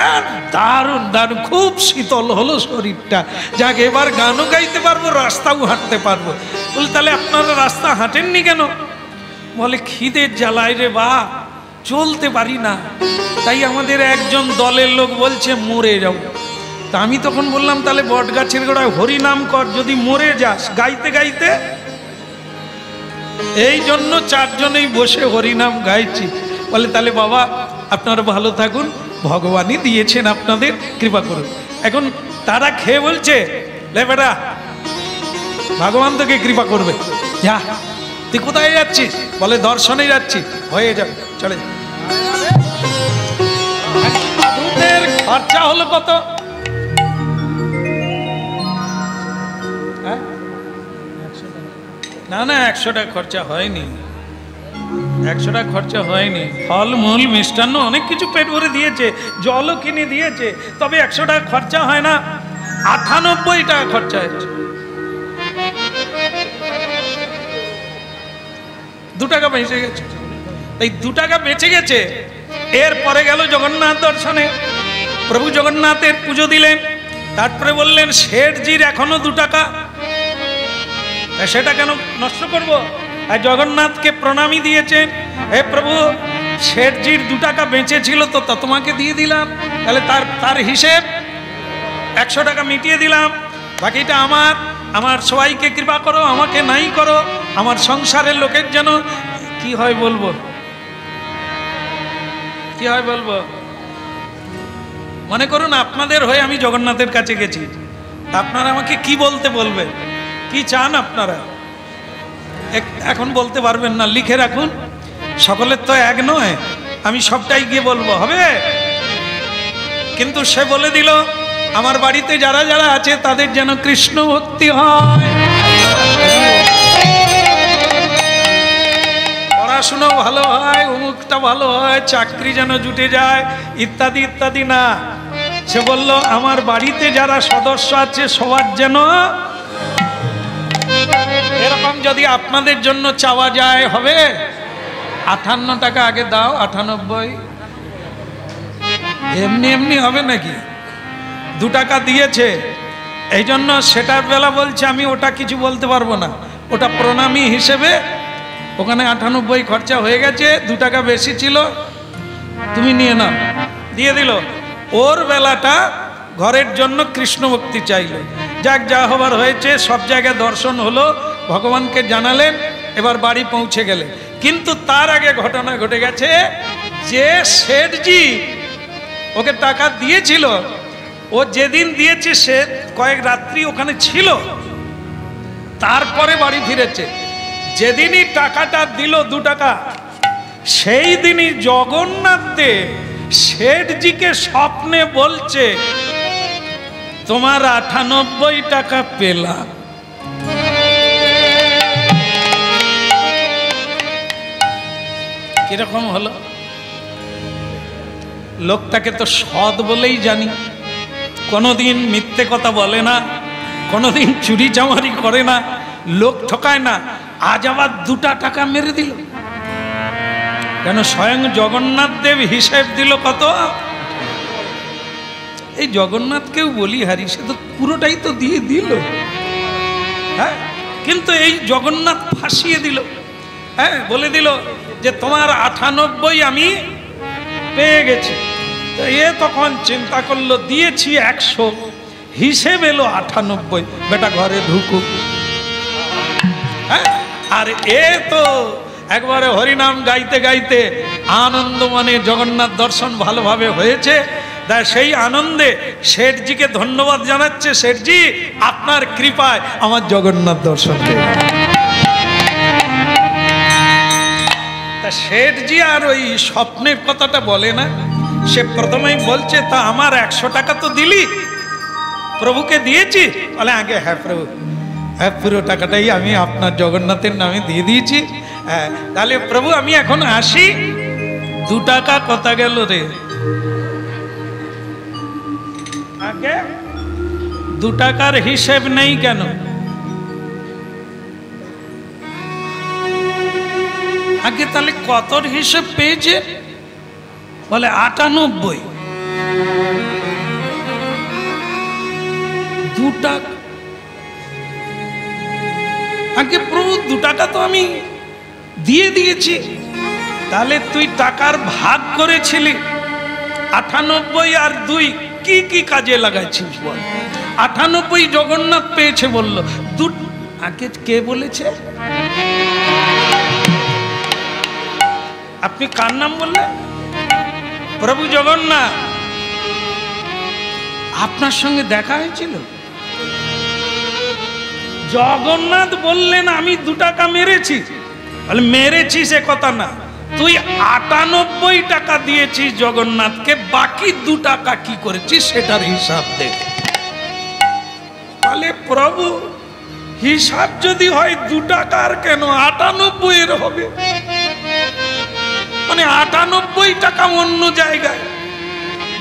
দারুণ দারুণ, খুব শীতল হলো শরীরটা, যাক এবার গানও গাইতে পারবো, রাস্তাও হাঁটতে পারবো। বলে তাহলে আপনারা রাস্তা হাঁটেননি কেন? বলে খিদের জ্বালায় রে বা, চলতে পারি না, তাই আমাদের একজন দলের লোক বলছে মরে যাও। তা আমি তখন বললাম তাহলে বট গাছের গোড়ায় হরিনাম কর, যদি মরে যাস গাইতে গাইতে। এই জন্য 4 জনেই বসে হরিনাম গাইছি। বলে তাহলে বাবা আপনারা ভালো থাকুন, ভগবানই দিয়েছেন, আপনাদের কৃপা করুন। এখন তারা খেয়ে বলছে, লে বেটা ভগবান তোকে কৃপা করবে, যা। তুই কোথায় যাচ্ছিস? বলে দর্শনে যাচ্ছি। হয়ে যাবে, চলে যা। খরচা হলো কত? না না 100 টাকা খরচা হয়নি, 100 টাকা খরচা হয়নি। ফলমূল, মিষ্টান্ন অনেক কিছু পেট ভরে দিয়েছে, জলও কিনে দিয়েছে, তবে 100 টাকা খরচা হয় না, 98 টাকা খরচা হয়েছে। 2 টাকা বেঁচে গেছে। এই 2 টাকা বেঁচে গেছে। এরপরে গেল জগন্নাথ দর্শনে, প্রভু জগন্নাথের পুজো দিলেন। তারপরে বললেন শেঠজির এখনো 2 টাকা, সেটা কেন নষ্ট করব? আর জগন্নাথকে প্রণামী দিয়েছেন, হে প্রভু শেঠজির 2 টাকা বেঁচে ছিল তো তা তোমাকে দিয়ে দিলাম, তাহলে তার হিসেব 100 টাকা মিটিয়ে দিলাম, বাকিটা আমার সবাইকে কৃপা করো, আমাকে নাই করো, আমার সংসারের লোকের যেন কি হয় বলবো, কি হয় বলবো। মনে করুন আপনাদের হয়ে আমি জগন্নাথের কাছে গেছি, আপনারা আমাকে কি বলতে বলবেন, কি চান আপনারা? এখন বলতে পারবেন না, লিখে রাখুন, সকলের তো এক নয়, আমি সবটাই গিয়ে বলবো, হবে? কিন্তু সে বলে দিল আমার বাড়িতে যারা যারা আছে তাদের যেন কৃষ্ণ ভক্তি হয়, পড়াশুনো ভালো হয়, অমুকটা ভালো হয়, চাকরি যেন জুটে যায়, ইত্যাদি ইত্যাদি না। সে বলল আমার বাড়িতে যারা সদস্য আছে সবার যেন এরকম যদি আপনাদের জন্য চাওয়া যায় হবে। 58 টাকা আগে দাও, 98 এমনি এমনি হবে নাকি? 2 টাকা দিয়েছে, এই জন্য সেটার বেলা বলছে আমি ওটা কিছু বলতে পারবো না, ওটা প্রণামী হিসেবে ওখানে 98 খরচা হয়ে গেছে, 2 টাকা বেশি ছিল, তুমি নিয়ে নাও, দিয়ে দিল। ওর বেলাটা ঘরের জন্য কৃষ্ণ ভক্তি চাইল, যাক যা হবার হয়েছে, সব জায়গায় দর্শন হলো, ভগবানকে জানালেন, এবার বাড়ি পৌঁছে গেলে। কিন্তু তার আগে ঘটনা ঘটে গেছে যে শেঠজি ওকে টাকা দিয়েছিল, ও যেদিন দিয়েছে সে কয়েক রাত্রি ওখানে ছিল, তারপরে বাড়ি ফিরেছে। যেদিনই টাকাটা দিল 2 টাকা, সেই দিনই জগন্নাথ দেব শেঠজিকে স্বপ্নে বলছে তোমার 98 টাকা পেলাম। কিরকম হলো? লোকটাকে তো সৎ বলেই জানি, কোনোদিন মিথ্যে কথা বলে না, কোনোদিন চুরি চামারি করে না, লোক ঠকায় না, আজ আবার 2টা টাকা মেরে দিল কেন? স্বয়ং জগন্নাথ দেব হিসেব দিল কত। এই জগন্নাথকেও বলি হারি, সে তো পুরোটাই তো দিয়ে দিল, হ্যাঁ, কিন্তু এই জগন্নাথ ফাঁসিয়ে দিল, হ্যাঁ, বলে দিল যে তোমার 98 আমি পেয়ে গেছি। তো এ তখন চিন্তা করলো দিয়েছি 100, হিসেব এলো 98, বেটা ঘরে ঢুকুক। হ্যাঁ, আর এ তো একবারে হরিনাম গাইতে গাইতে আনন্দ মনে জগন্নাথ দর্শন ভালোভাবে হয়েছে, তাই সেই আনন্দে শেঠজিকে ধন্যবাদ জানাচ্ছে, শেঠজি আপনার কৃপায় আমার জগন্নাথ দর্শন পেয়ে। তা শেঠজি আর ওই স্বপ্নের কথাটা বলে না, সে প্রথমেই বলছে তা আমার 100 টাকা তো দিলি, প্রভুকে দিয়েছি? বলে আগে হ্যাঁ প্রভু, হ্যাঁ পুরো টাকাটাই আমি আপনার জগন্নাথের নামে দিয়ে দিয়েছি। হ্যাঁ, তাহলে প্রভু আমি এখন আসি। 2 টাকা কথা গেল রে, আগে 2 টাকার হিসেব নেই কেন? আগে তাহলে কতর হিসেব পেয়েছে? বলে 98। 2 টাকা আগে প্রভু 2 টাকা তো আমি দিয়ে দিয়েছি, তাহলে তুই টাকার ভাগ করেছিলি 98 আর 2 কি কি কাজে লাগাইছিস বল? 98 জগন্নাথ পেয়েছে বলল, 2 আগে কে বলেছে? আপনি কার নাম বললেন? প্রভু জগন্নাথ। আপনার সঙ্গে দেখা হয়েছিল? জগন্নাথ বললেন আমি 2 টাকা মেরেছি। বলে মেরেছি সে কথা না, তুই 98 টাকা দিয়েছিস জগন্নাথকে, বাকি 2 টাকা কি করেছিস সেটার হিসাব দে। বলে প্রভু হিসাব যদি হয় 2 টাকার কেন 98 এর হবে? মানে 98 টাকা অন্য জায়গায়,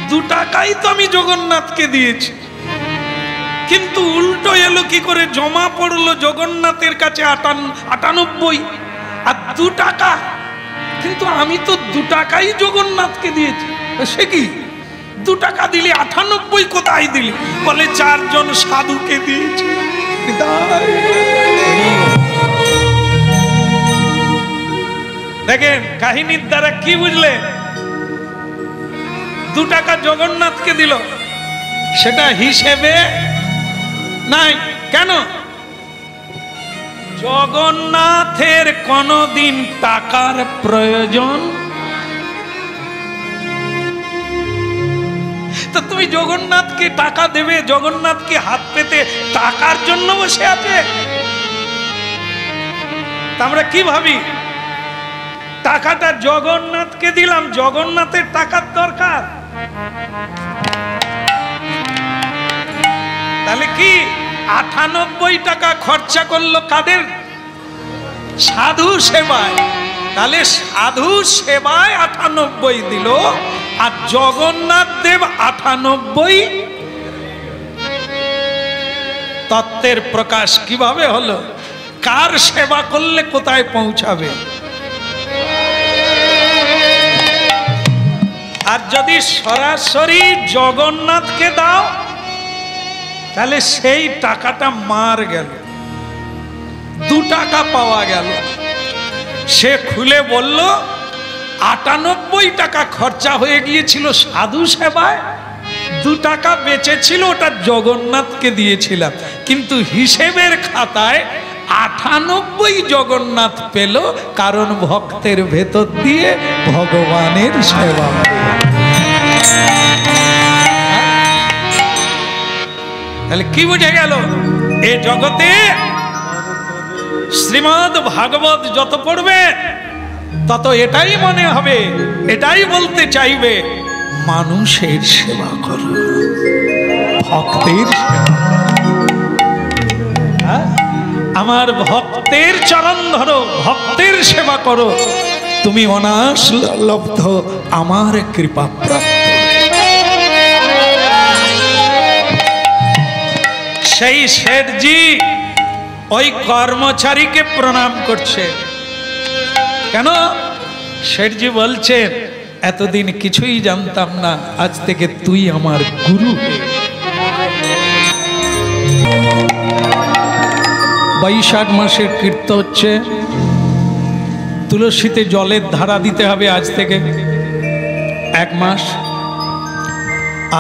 2 টাকাই তো আমি জগন্নাথকে দিয়েছি। কিন্তু উল্টো এলো কি করে, জমা পড়লো জগন্নাথের কাছে 98 আর 2 টাকা, কিন্তু আমি তো 2 টাকাই জগন্নাথকে দিয়েছি। সে কি 2 টাকা দিলি, 98 কোথায় দিলি? বলে 4 জন সাধুকে দিয়েছি। দেখেন কাহিনীর দ্বারা কি বুঝলে? 2 টাকা জগন্নাথকে দিল, সেটা হিসেবে নাই কেন? জগন্নাথের কোনদিন টাকার প্রয়োজন। তো তুমি জগন্নাথকে টাকা দেবে, জগন্নাথকে হাত পেতে টাকার জন্য বসে আছে? তা আমরা কি ভাবি, টাকাটা জগন্নাথকে দিলাম, জগন্নাথের টাকার দরকার। তাহলে কি 98 টাকা খরচা করলো কাদের? সাধু সেবায়। তাহলে সাধু সেবায় 98 দিল, আর জগন্নাথ দেব 98। তত্ত্বের প্রকাশ কিভাবে হলো? কার সেবা করলে কোথায় পৌঁছাবে? আর যদি সরাসরি জগন্নাথকে দাও তাহলে সেই টাকাটা মার গেল, 2 টাকা পাওয়া গেল। সে খুলে বলল 98 টাকা খরচা হয়ে গিয়েছিল সাধু সেবায়, 2 টাকা বেঁচেছিল, ওটা জগন্নাথকে দিয়েছিলাম। কিন্তু হিসেবের খাতায় 98 জগন্নাথ পেল, কারণ ভক্তের ভেতর দিয়ে ভগবানের সেবা। তাহলে কি বুঝে গেল? এ জগতে শ্রীমদ্ ভাগবত যত পড়বে তত এটাই মনে হবে, এটাই বলতে চাইবে মানুষের সেবা করো, ভক্তের সেবা। আমার ভক্তের চরণ ধরো, ভক্তের সেবা করো, তুমি অনাশ লব্ধ আমার কৃপা প্রাপ্ত। সেই শেঠজি ওই কর্মচারীকে প্রণাম করছে। কেন? শেঠজি বলছেন, এতদিন কিছুই জানতাম না, আজ থেকে তুই আমার গুরু। বৈশাখ মাসের কীর্তন হচ্ছে, তুলসীতে জলের ধারা দিতে হবে আজ থেকে 1 মাস।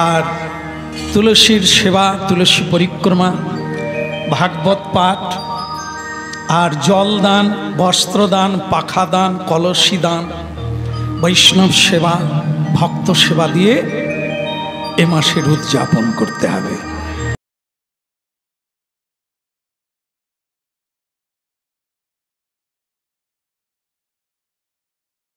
আর তুলসীর সেবা, তুলসী পরিক্রমা, ভাগবত পাঠ, আর জল দান, বস্ত্র দান, পাখা দান, কলসী দান, বৈষ্ণব সেবা, ভক্ত সেবা দিয়ে এ মাসের উদযাপন করতে হবে।